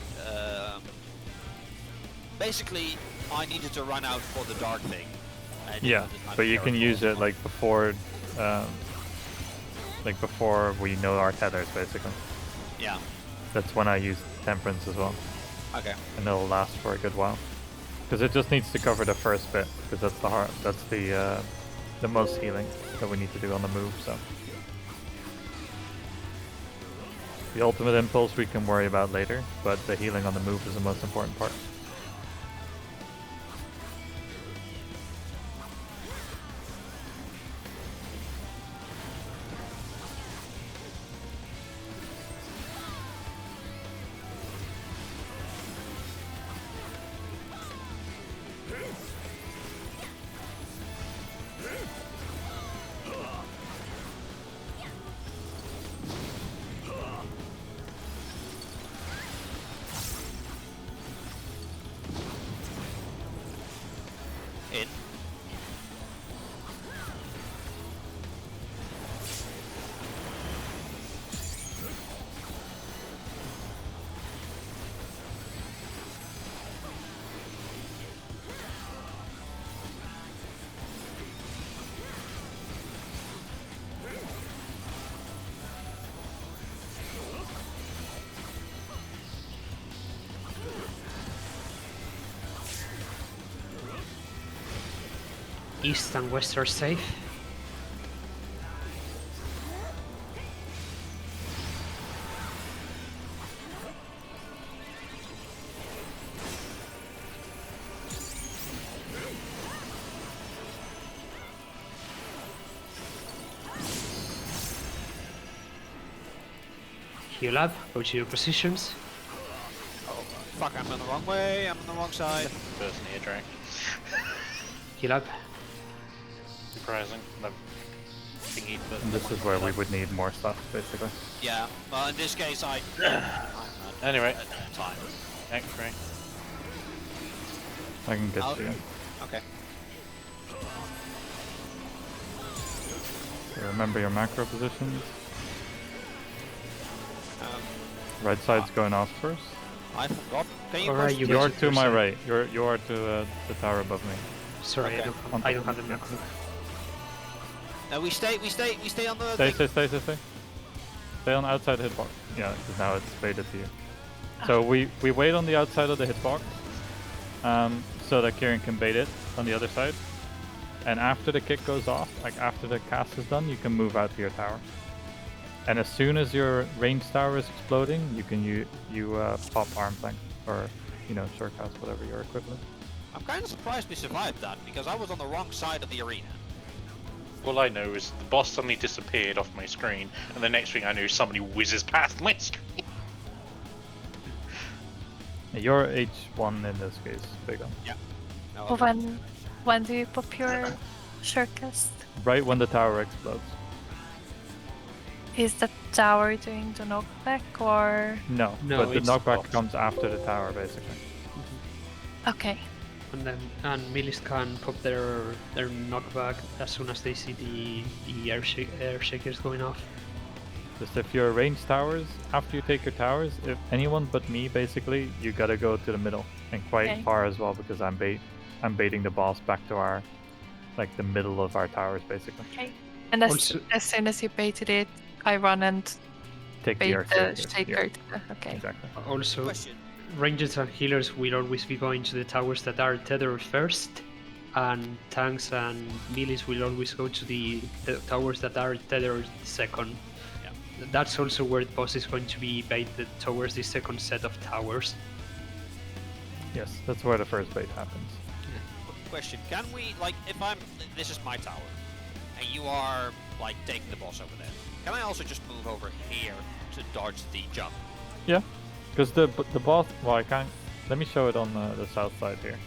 Basically, I needed to run out for the dark thing.
Yeah, but you can use it like before we know our tethers, basically.
Yeah.
That's when I use temperance as well,
Okay.
and it'll last for a good while. Because it just needs to cover the first bit, because that's the most healing that we need to do on the move. So the ultimate impulse we can worry about later, but the healing on the move is the most important part.
In.
East and west are safe. Heal up, go to your positions.
Oh, fuck, I'm on the wrong way, I'm on the wrong side.
Person here, Drake.
Heal up.
Surprising. No thingy, but
And this is where we would need more stuff, basically.
Yeah, well, in this case, I...
Anyway.
Time.
X-ray.
I can get you.
Okay.
So remember your macro positions.
Um,
Right side's going off first.
I forgot. Can you
Alright,
push
you
the-
You're
guys
to my
proceed.
right. You are to the tower above me.
Sorry,
Okay.
I don't have the macro.
No, we stay on the
Stay,
thing.
stay. Stay on the outside hitbox. Yeah, because now it's baited to you. So we wait on the outside of the hitbox, so that Kieran can bait it on the other side. And after the kick goes off, like after the cast is done, you can move out to your tower. And as soon as your range tower is exploding, you can pop arm flank or short cast, whatever your equivalent.
I'm kind of surprised we survived that because I was on the wrong side of the arena.
All I know is the boss suddenly disappeared off my screen, and the next thing I knew, somebody whizzes past my screen.
You're H1 in this case, big on.
No,
Well, when do you pop your shortcast?
Right when the tower explodes.
Is the tower doing the knockback or?
No,
No,
but the
it's
knockback
boss.
comes after the tower, basically.
Okay.
And melees can pop their knockback as soon as they see the air shakers going off.
Just if you're ranged towers, after you take your towers, if anyone but me, basically, you gotta go to the middle and quite
Okay.
far as well because I'm baiting the boss back to our, like the middle of our towers, basically.
Okay. And
Also-
as soon as you baited it, I run and
Take
bait
the air
the
shakers.
shaker. Okay.
Exactly.
Also,
Question.
rangers and healers will always be going to the towers that are tethered first, and tanks and melees will always go to the towers that are tethered second.
Yeah.
That's also where the boss is going to be baited towards the second set of towers.
Yes, that's where the first bait happens.
Question. Can we, like, if this is my tower, and you are, like, taking the boss over there, can I also just move over here to dodge the jump?
Yeah, because the boss. Well, I can't. Let me show it on the south side here.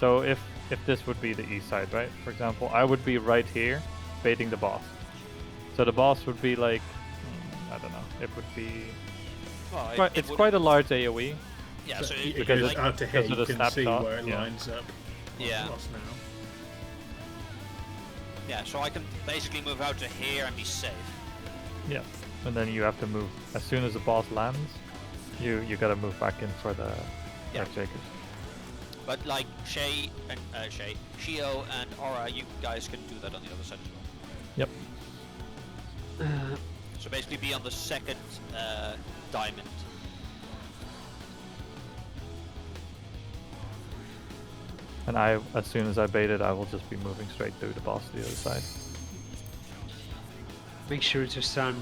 So if this would be the east side, right? For example, I would be right here, baiting the boss. So the boss would be like, I don't know. It would be.
Well,
It's quite a large AOE.
Yeah, so
if
because
you
it's-
look out to here,
because of
you
the
can see
snapshot,
where it
yeah.
lines up.
Yeah.
Lost now.
Yeah, so I can basically move out to here and be safe.
Yeah, and then you have to move as soon as the boss lands. You gotta move back in for the
Yeah.
earth shakers.
But like Shio and Aura, you guys can do that on the other side as well.
Yep.
So basically be on the second diamond.
And as soon as I bait it, I will just be moving straight through the boss to the other side.
Make sure to stand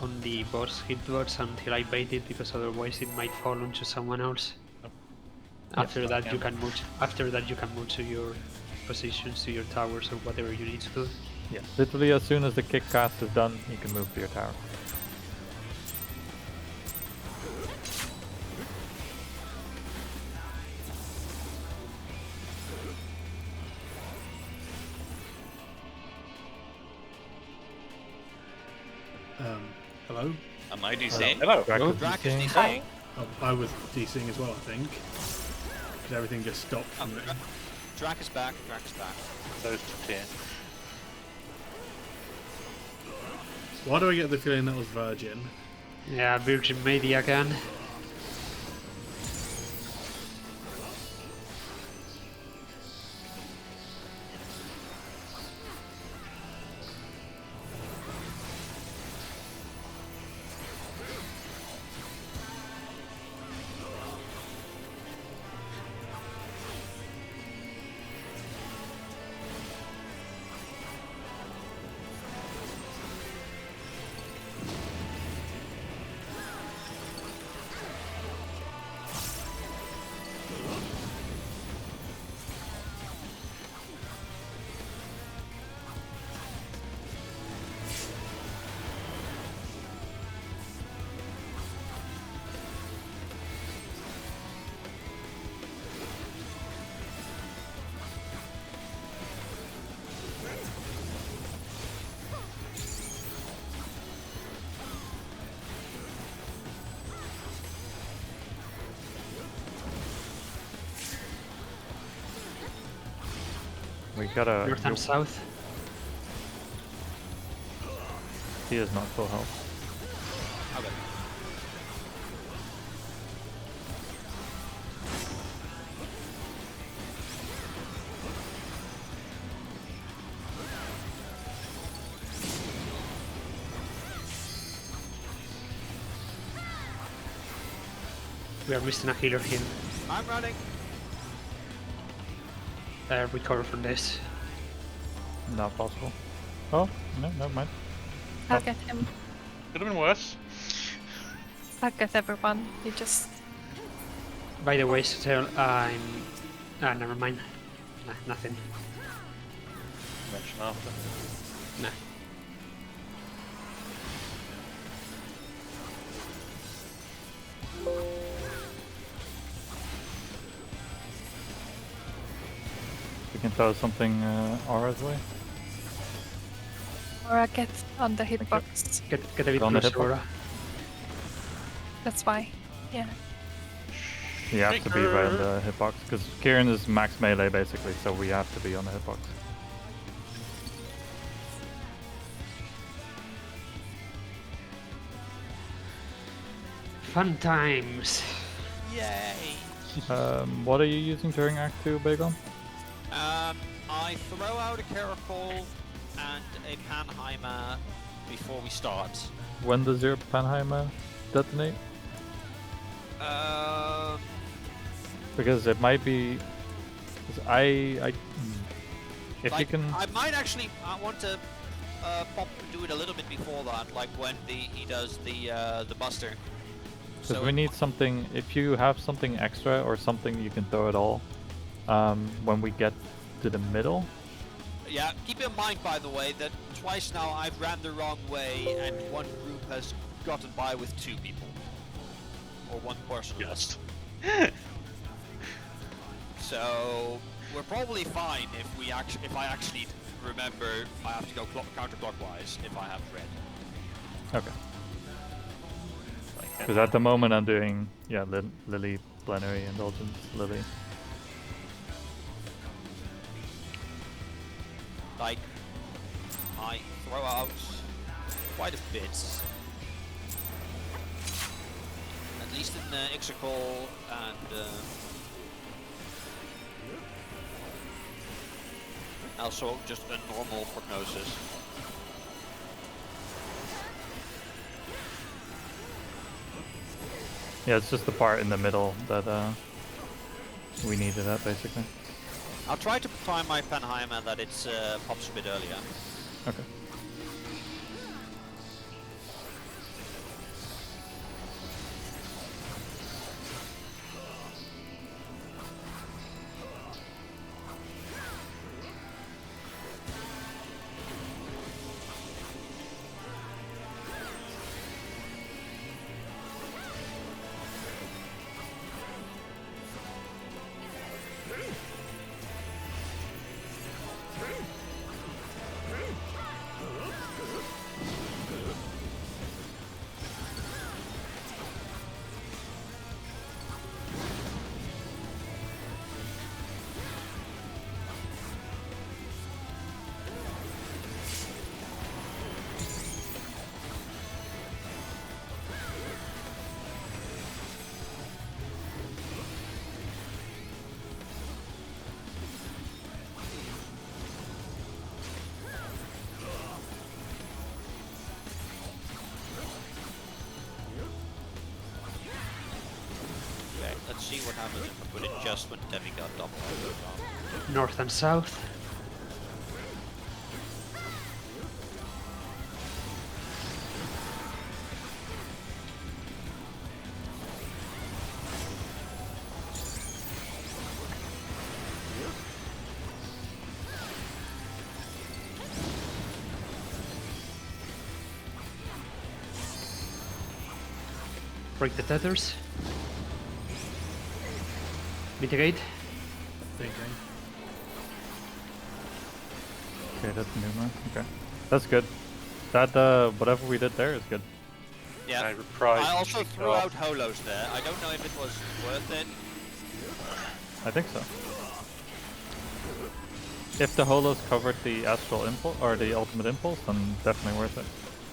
on the boss hitbox until I bait it, because otherwise it might fall onto someone else. After that, you can move. After that, you can move to your positions, to your towers, or whatever you need to do.
Yeah. Literally, as soon as the kick cast is done, you can move to your tower.
Hello?
Am I DCing?
Hello.
Draco
Drac is
DCing.
DCing.
I was DCing as well, I think. Because everything just stopped from me.
Drac is back. Drac is back.
Those two here.
Why do I get the feeling that was Virgin?
Yeah, Virgin Media again.
We gotta.
North and south.
He is not full health.
Okay.
We are missing a healer here.
I'm running.
Recover from this.
Not possible. Oh, no, never mind.
I'll get him.
Could have been worse.
I'll get everyone. You just.
By the way, still, I'm. Never mind. Nah, nothing.
Mention after.
Nah.
We can throw something Aura's way.
Or I get on the hitbox.
Get a bit
On the
closer,
hitbox?
Aura.
That's why. Yeah.
You have to be by the hitbox, because Kieran is max melee basically, so we have to be on the hitbox.
Fun times.
Yay.
What are you using during Act 2, Bagon?
I throw out a Caracol and a Panheimer before we start.
When does your Panheimer detonate? Because it might be... 'cause if
like,
you can...
I might actually want to do it a little bit before that, like when he does the Buster.
Because we need something, if you have something extra or something you can throw it all when we get to the middle.
Yeah, keep in mind, by the way, that twice now I've ran the wrong way and one group has gotten by with 2 people. Or 1 person
Yes.
So we're probably fine if I actually remember I have to go counterclockwise if I have red.
Okay. Because at the moment I'm doing, yeah, Lily, Plenary, Indulgence, Lily.
Like, I throw out quite a bit. At least in Ixocal and also just a normal prognosis.
Yeah, it's just the part in the middle that we needed that basically.
I'll try to prime my Panheimer that it pops a bit earlier.
Okay.
Let's see what happens if I put it just when Demigod double.
North and south. Break the tethers. Mitigate.
Thinking.
Okay, that's Numa. Okay. That's good. That, whatever we did there is good.
Yeah.
I reprised.
I also
Shake
threw
off.
out holos there. I don't know if it was worth it.
I think so. If the holos covered the astral impulse or the ultimate impulse, then definitely worth it.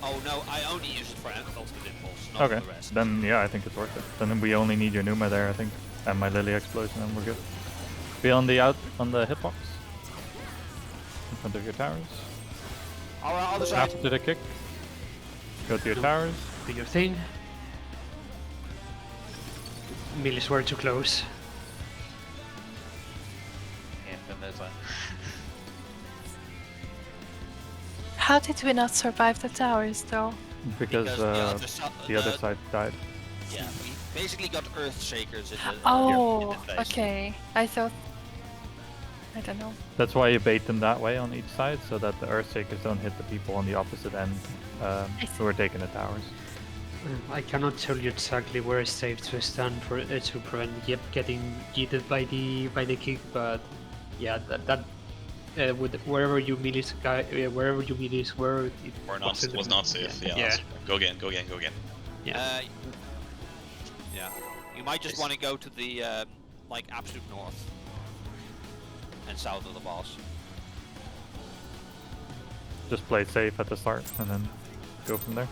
Oh no, I only use it for ultimate impulse, not
Okay,
for the rest.
then yeah, I think it's worth it. Then we only need your Numa there, I think, and my Lily explosion, and we're good. Be on the hitbox in front of your towers.
Alright, other side.
After the kick, go to your towers.
Do your thing. Millies were too close.
Yeah, then there's that.
How did we not survive the towers though?
Because the other
the-
side died.
Yeah, we basically got earth shakers in the.
Oh,
in the face.
okay. I thought. I don't know.
That's why you bait them that way on each side, so that the Earthshakers don't hit the people on the opposite end who are taking the towers.
I cannot tell you exactly where it's safe to stand for to prevent getting yeeted by the kick, but yeah, with wherever you melee wherever you melee were, it
was not safe. Yeah.
Yeah.
Go again.
Yeah.
Yeah. You might just want to go to the like absolute north and south of the boss.
Just play safe at the start and then go from there.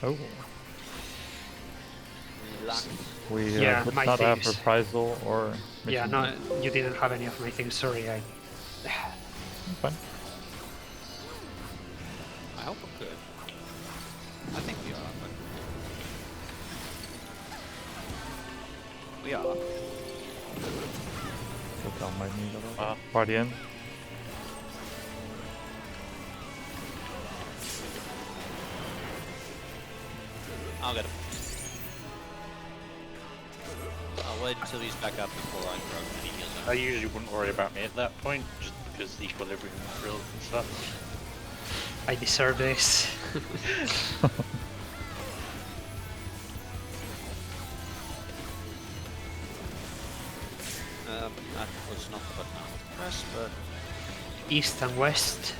Oh. We
Yeah,
did
my
not have
things.
reprisal or
Yeah,
mission.
no, you didn't have any of my things. Sorry, I.
Fine.
I hope we're good. I think we are. But... We are.
Go down my knee a little. Party in.
I'll get him. I'll wait until he's back up before I throw any heals
I
out.
usually wouldn't worry about me at that point, just because the equilibrium drills and stuff.
I deserve this.
That was not the button I wanted to press, but
East and west.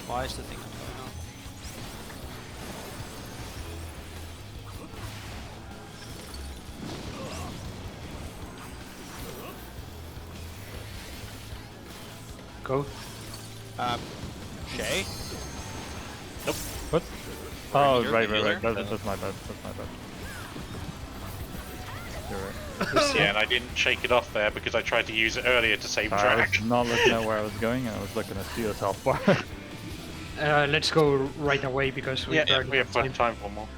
why is the thing not going on?
Go.
Shay?
What? Oh,
You're
right.
the healer?
That's my bad. You're right.
Yeah, and I didn't shake it off there because I tried to use it earlier to save
I
track.
was not looking at where I was going, I was looking at Theo's health bar.
Let's go right away because we barely
we have
have time.
time for more.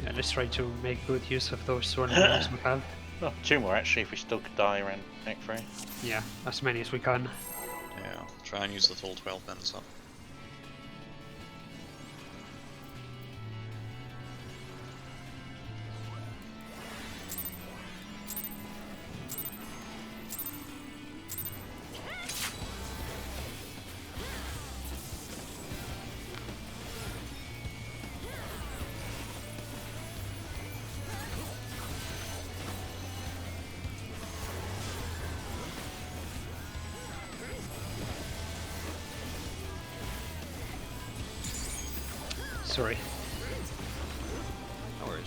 Yeah, let's try to make good use of those 200 minutes we have.
Oh, 2 more actually if we still could die around Act 3.
Yeah, as many as we can.
Yeah. Try and use the full 12 minutes up.
Sorry.
No worries.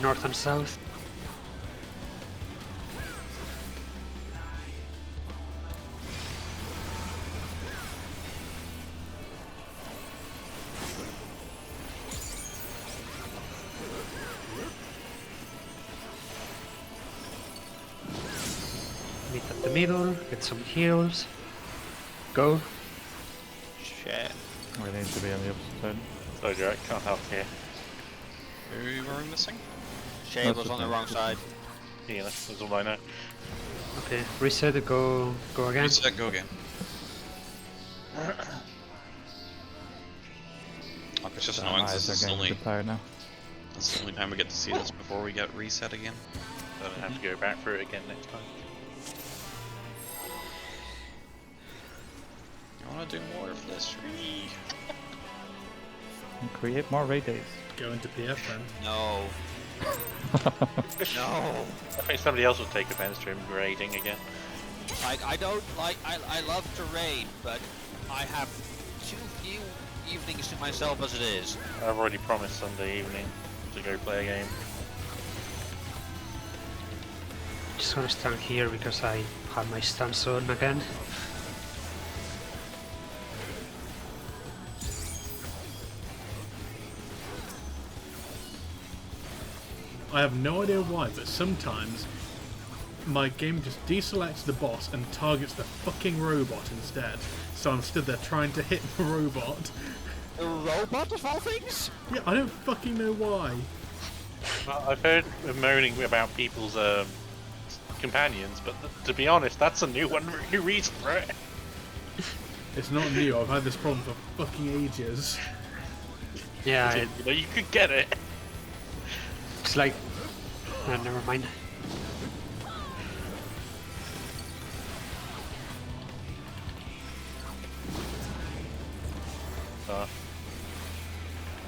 North and south. Meet at the middle, get some heals. Go.
Shit.
We need to be on the opposite side.
Sorry, Jack, can't help here.
Who were we missing?
Shay
That's
was
just
on the
me.
wrong side.
Yeah, that's all I know.
Okay, reset, go again.
Reset, go again. Oh, it's just
My
annoying 'cause
eyes
this
are
is
getting a bit tired now.
this is the only time we get to see this before we get reset again.
So I have to go back through it again next time.
I want to do more of this.
And create more raid days.
Go into PF then.
No. No.
I think somebody else will take offense to him raiding again.
Like, I don't like. I love to raid, but I have too few evenings to myself as it is.
I've already promised Sunday evening to go play a game.
Just gonna stand here because I have my stance on again.
I have no idea why, but sometimes my game just deselects the boss and targets the fucking robot instead. So I'm stood there trying to hit the robot.
A robot of all things?
Yeah, I don't fucking know why.
Well, I've heard moaning about people's companions, but to be honest, that's a new reason for it.
It's not new, I've had this problem for fucking ages.
Yeah,
You know, you could get it.
it's like... never mind.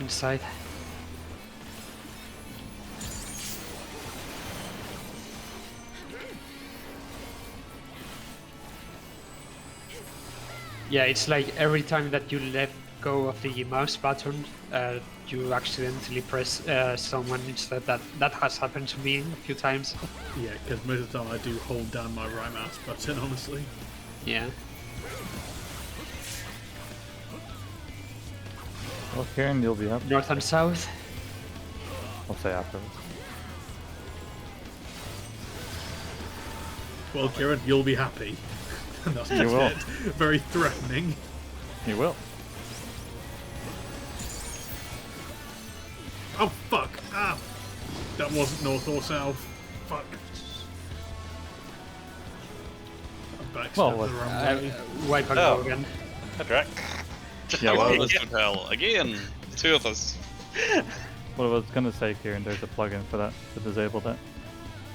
Inside. Yeah, it's like every time that you let go of the mouse button, you accidentally press someone instead. That has happened to me a few times.
Yeah, because most of the time I do hold down my right mouse button, honestly.
Yeah.
Well, Kieran, you'll be up.
North and south.
I'll say afterwards.
Well, Kieran, you'll be happy. And that's
You
just
will.
it. Very threatening.
You will.
Oh, fuck! Ah! That wasn't north or south. Fuck. I backstabbed
Well,
the wrong way.
Wipe and
Oh.
go again.
Right.
Yeah, well,
this hotel again. Two of us.
what I was gonna say, Kieran, there's a plugin for that to disable that.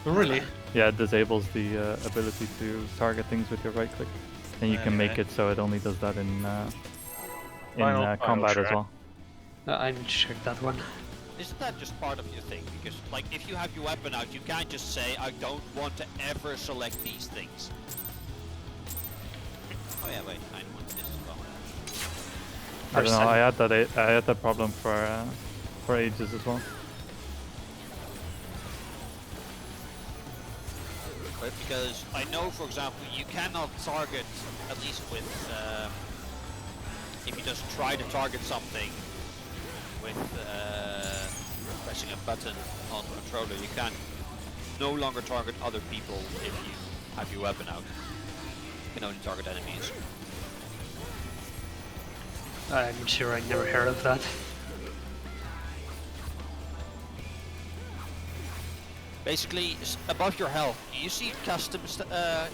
Really?
Yeah, it disables the ability to target things with your right click, and you can make
Okay.
it so it only does that in
Final
combat as
track.
well.
I need to check that one.
Isn't that just part of your thing? Because, like, if you have your weapon out, you can't just say, I don't want to ever select these things. Oh yeah, wait, I want this as well.
I don't know. I had that problem for ages as well.
But because I know, for example, you cannot target, at least with, if you just try to target something with pressing a button on the controller, you can no longer target other people if you have your weapon out. You can only target enemies.
I'm sure I never heard of that.
Basically, above your health, you see custom
The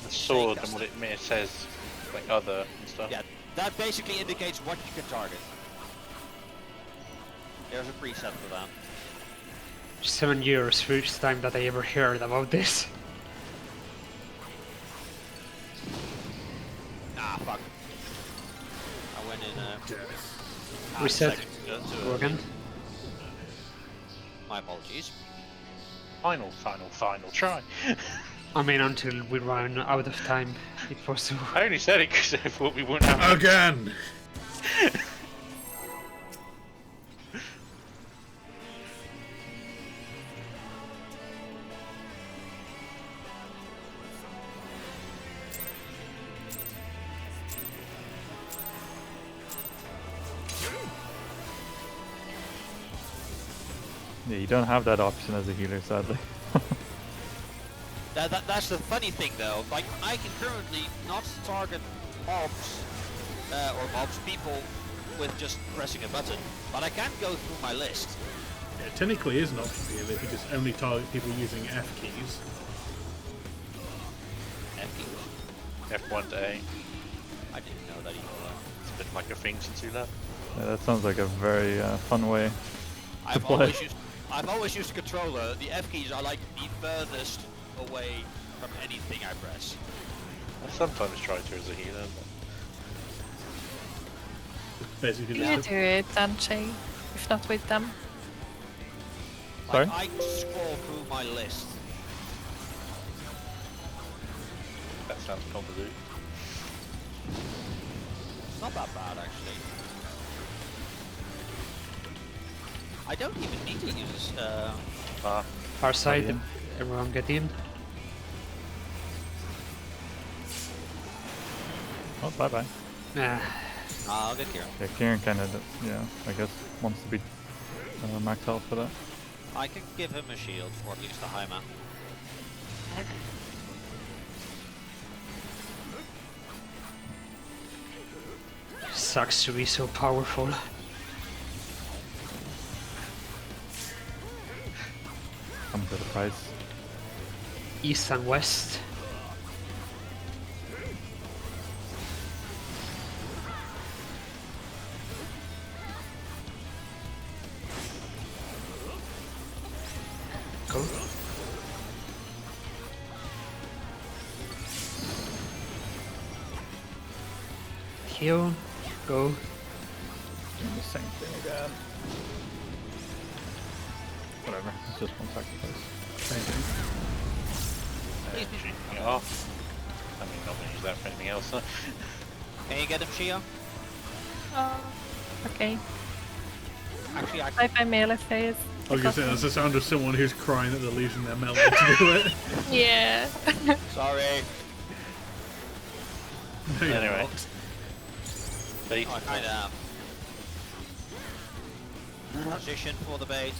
sword and what it says, like other and stuff.
Yeah, that basically indicates what you can target. There's a preset for that.
7 years, first time that I ever heard about this.
Ah, fuck. I went in half a
Reset.
second to
Go again.
My apologies.
Final try.
I mean, until we run out of time, if possible.
I only said it because I thought we wouldn't have.
Again!
Yeah, you don't have that option as a healer, sadly.
That's the funny thing though. Like I can currently not target mobs people with just pressing a button, but I can go through my list.
Yeah, it technically is an option for you if you just only target people using F keys.
F1 to A.
I didn't know that either.
It's been like a thing since you left.
Yeah, that sounds like a very fun way.
I've
play.
always used a controller. The F keys are like the furthest away from anything I press.
I sometimes try to as a healer,
Basically,
You do it, Danche, if not with them.
Sorry?
Like, I scroll through my list.
but that sounds convoluted.
It's not that bad actually. I don't even need to use
Far side,
in.
everyone get in.
Oh, bye bye.
Nah.
I'll get here.
Yeah, Kieran kind of, yeah, I guess wants to be max health for that.
I can give him a shield, or at least a Heimer.
Sucks to be so powerful.
Comes at a price.
East and west. Go. Heal. Go.
Doing the same thing again. Whatever, it's just one sacrifice.
same thing.
Yeah. I mean, not going to use that for anything else. Huh?
Can you get him, Shio?
Okay.
Actually, I
Bye bye melee phase.
I was gonna say that's the sound of someone who's crying that they're losing their melee to do it.
Yeah.
sorry.
No, you're
Anyway.
not.
Bait.
Oh, I kinda am. Position for the bait.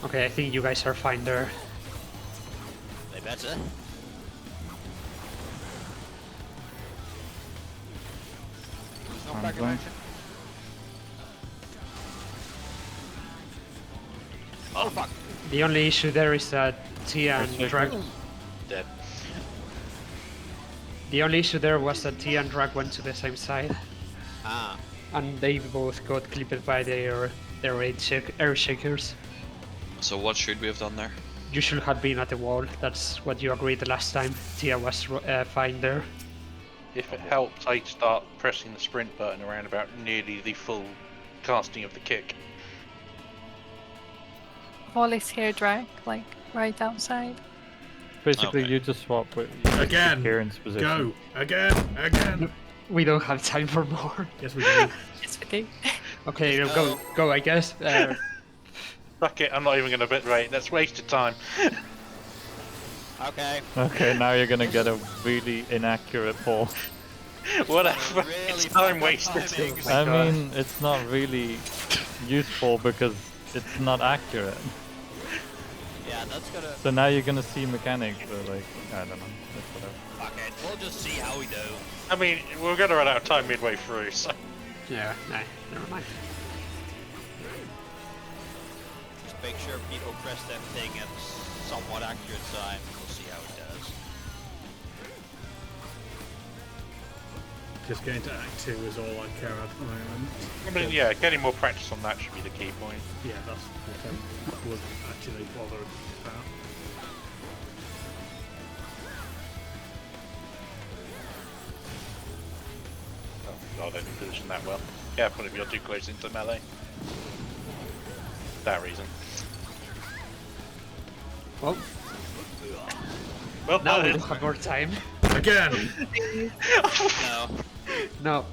Okay, I think you guys are fine there.
They better. Not back in
Fine.
action. Oh fuck.
The only issue there is that Tia and
Yes,
Drag.
Dead.
The only issue there was that Tia and Drag went to the same side,
Ah.
and they both got clipped by their air shakers.
So what should we have done there?
You should have been at the wall. That's what you agreed the last time. Tia was fine there.
If it helps, I'd start pressing the sprint button around about nearly the full casting of the kick.
Wall is here, Drag, like right outside.
Basically,
Okay.
you just swap with
Again.
Kieran's position.
Go again.
We don't have time for more.
Yes, we do.
Yes, we do.
Okay,
Let's
go, I guess.
Fuck it, I'm not even going to bit rate. That's wasted time.
Okay.
Okay, now you're gonna get a really inaccurate pull.
Whatever.
Really
It's
bad
time wasted.
timing.
I
God.
mean, it's not really useful because it's not accurate.
Yeah, that's gonna.
So now you're gonna see mechanics, but like, I don't know. It's whatever.
Fuck it. We'll just see how we do.
I mean, we're going to run out of time midway through, so.
Yeah, nah, never mind.
Just make sure people press that thing at somewhat accurate time. We'll see how it does.
Just getting to Act 2 is all I care about at the moment.
I mean, yeah, getting more practice on that should be the key point.
Yeah, that's what I wasn't actually bothered about.
Oh, God, I didn't position that well. Yeah, probably if you're too close into melee. That reason.
Well,
Well,
now we
that
don't have more time.
Again!
No.
No.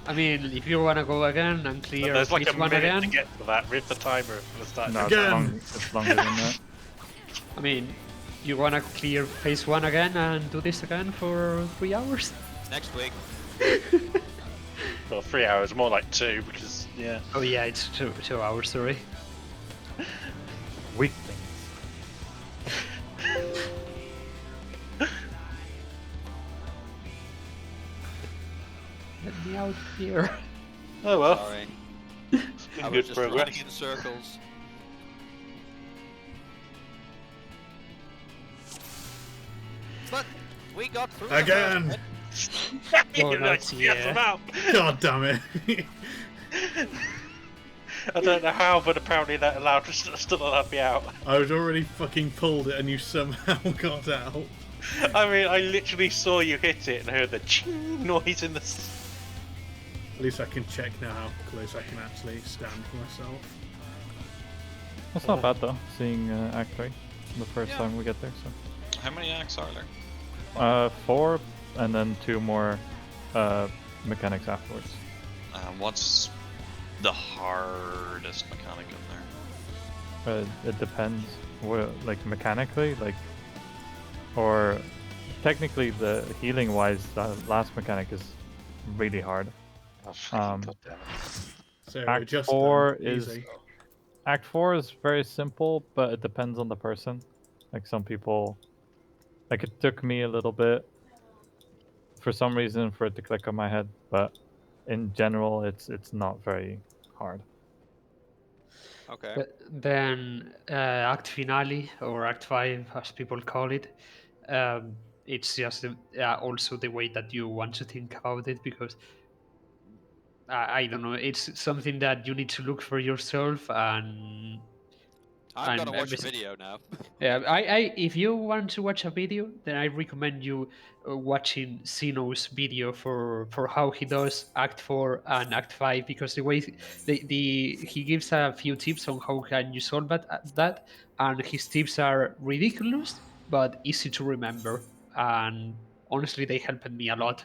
I mean, if you wanna go again and clear
there's like
each
a
one
minute
again,
to get to that. Rip the timer for the start.
No,
Again!
it's longer than that.
I mean, you wanna clear phase 1 again and do this again for 3 hours?
Next week.
Well, 3 hours, more like 2, because, yeah.
Oh yeah, it's 2 hours, sorry.
Weaklings.
Let me out of here.
Oh well,
Sorry.
it's
I
been
was
good
just running
progress.
in circles. But we got through the
Again!
first
Oh,
You
no,
like, yes, I'm out.
God damn it!
I don't know how, but apparently that allowed us still allowed me out.
I was already fucking pulled it and you somehow got out.
I mean, I literally saw you hit it and heard the ching noise in the.
At least I can check now how close I can actually stand for myself.
That's not bad though, seeing Act 3 the first
Yeah.
time we get there. So
How many acts are there?
4 and then 2 more mechanics afterwards.
What's the hardest mechanic in there?
It depends. What, like mechanically, like, or technically the healing wise, the last mechanic is really hard.
Oh, fucking
Um,
goddamn it.
So
Act
just
4
then,
is
easy.
Act 4 is very simple, but it depends on the person. Like some people, like it took me a little bit for some reason for it to click on my head, but in general, it's not very hard.
Okay.
But then Act Finale, or Act 5, as people call it, it's just also the way that you want to think about it, because I don't know, it's something that you need to look for yourself, and
I'm gonna
and
watch a video now.
yeah, if you want to watch a video, then I recommend you watching Zeno's video for how he does Act 4 and Act 5, because the way he gives a few tips on how can you solve that, and his tips are ridiculous but easy to remember, and honestly they helped me a lot.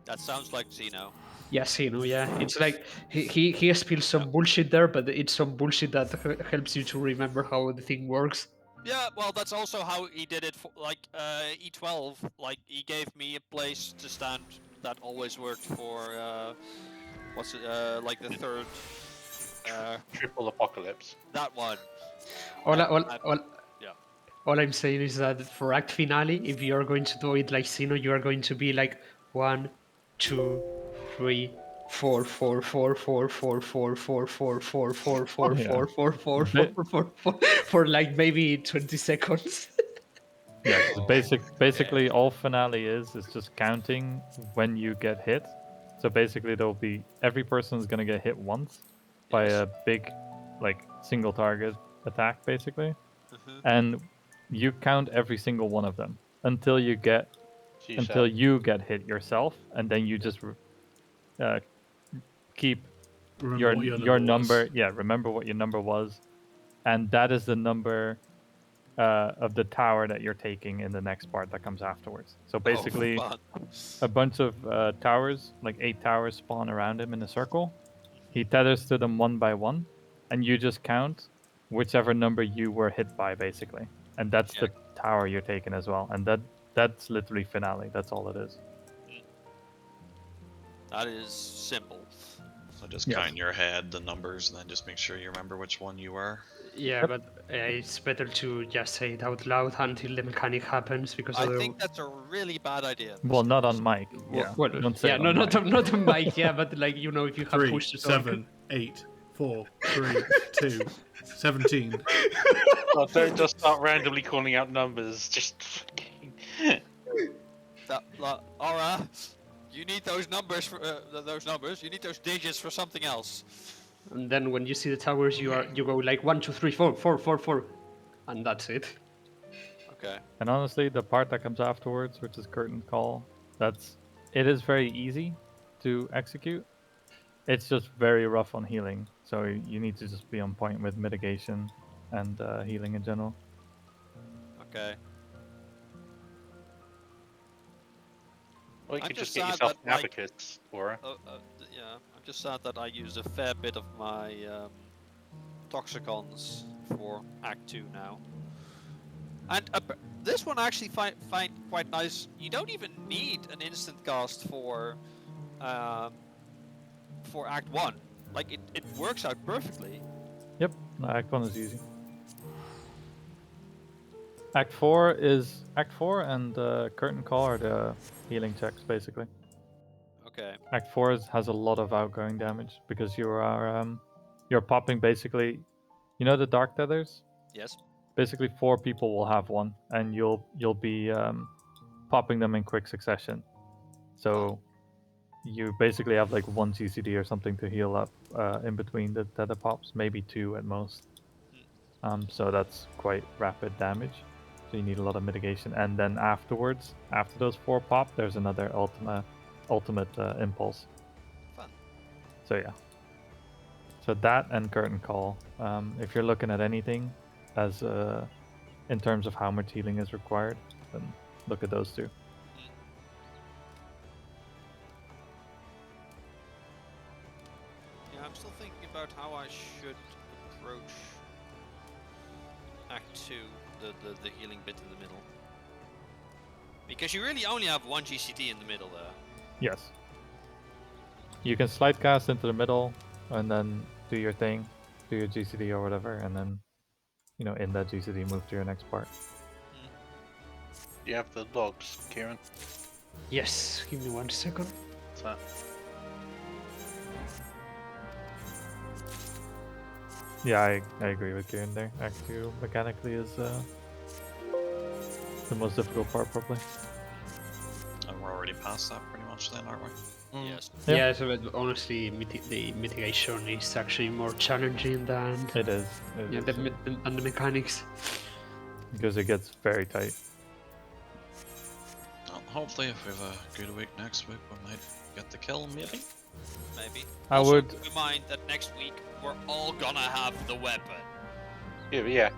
That sounds like Zeno.
Yeah, Zeno, yeah, it's like he spills some bullshit there, but it's some bullshit that helps you to remember how the thing works.
Yeah, well, that's also how he did it for, like, E12. Like, he gave me a place to stand that always worked for, like the third,
Triple apocalypse.
that one.
All,
And-
all,
and-
all,
yeah.
all I'm saying is that for Act Finale, if you are going to do it like Sino, you are going to be like 1, 2, 3, 4, 4, 4, 4, 4, 4, 4, 4, 4, 4, 4, 4, 4, 4, 4, 4, 4, for like maybe 20 seconds.
Yeah, 'cause basically all finale is just counting when you get hit. So basically there'll be every person's gonna get hit once by
Yes.
a big, like, single target attack basically,
Mhm.
and you count every single one of them until you get hit yourself, and then you just keep
Remember what
your number.
was.
Yeah, remember what your number was, and that is the number of the tower that you're taking in the next part that comes afterwards. So basically,
Oh,
a bunch of towers, like 8 towers, spawn around him in a circle. He tethers to them one by one, and you just count whichever number you were hit by, basically, and that's the tower you're taking as well. And that's literally finale. That's all it is.
that is simple.
So just
Yes.
count in your head the numbers and then just make sure you remember which one you were.
Yeah, but it's better to just say it out loud until the mechanic happens, because
I think that's a really bad idea.
Well, not on mic. Yeah,
well,
don't say
yeah,
it
no,
on
not
mic.
not on mic, yeah, but like, you know, if you have
3,
push to talk.
7, 8, 4, 3, 2, 17.
Well, don't just start randomly calling out numbers. Just
Aura, you need those numbers for those numbers. You need those digits for something else.
And then when you see the towers, you go like 1, 2, 3, 4, 4, 4, 4, and that's it.
Okay.
And honestly, the part that comes afterwards, which is curtain call, it is very easy to execute. It's just very rough on healing, so you need to just be on point with mitigation and healing in general.
Okay.
or you
I'm
could
just
just get
sad
yourself
that, like-
advocates, Aura.
Yeah, I'm just sad that I used a fair bit of my toxicons for Act 2 now. And this one I actually find quite nice. You don't even need an instant cast for for Act 1. Like, it works out perfectly.
Yep, no, Act 1 is easy. Act 4 and Curtain Call are the healing checks, basically.
Okay.
Act 4 has a lot of outgoing damage because you're popping basically, you know the Dark Tethers?
Yes.
Basically 4 people will have one, and you'll be popping them in quick succession. So you basically have like 1 CCD or something to heal up in between the tether pops, maybe 2 at most. So that's quite rapid damage. So you need a lot of mitigation, and then afterwards, after those 4 pop, there's another ultimate impulse.
Fun.
So yeah. So that and Curtain Call. If you're looking at anything as in terms of how much healing is required, then look at those 2.
Yeah, I'm still thinking about how I should approach Act 2, the healing bit in the middle. Because you really only have 1 GCD in the middle there.
Yes. You can slide cast into the middle and then do your thing, do your GCD or whatever, and then, you know, in that GCD move to your next part.
Do you have the logs, Kieran?
Yes, give me 1 second.
What's that?
Yeah, I agree with Kieran there. Act 2 mechanically is the most difficult part, probably.
And we're already past that pretty much then, aren't we?
Yes.
Yeah.
Yeah, so but honestly, the mitigation is actually more challenging than
It is.
yeah, and the mechanics.
Because it gets very tight.
Well, hopefully, if we have a good week next week, we might get the kill, maybe.
Maybe.
I
Also,
would.
keep in mind that next week we're all gonna have the weapon.
Yeah, but yeah.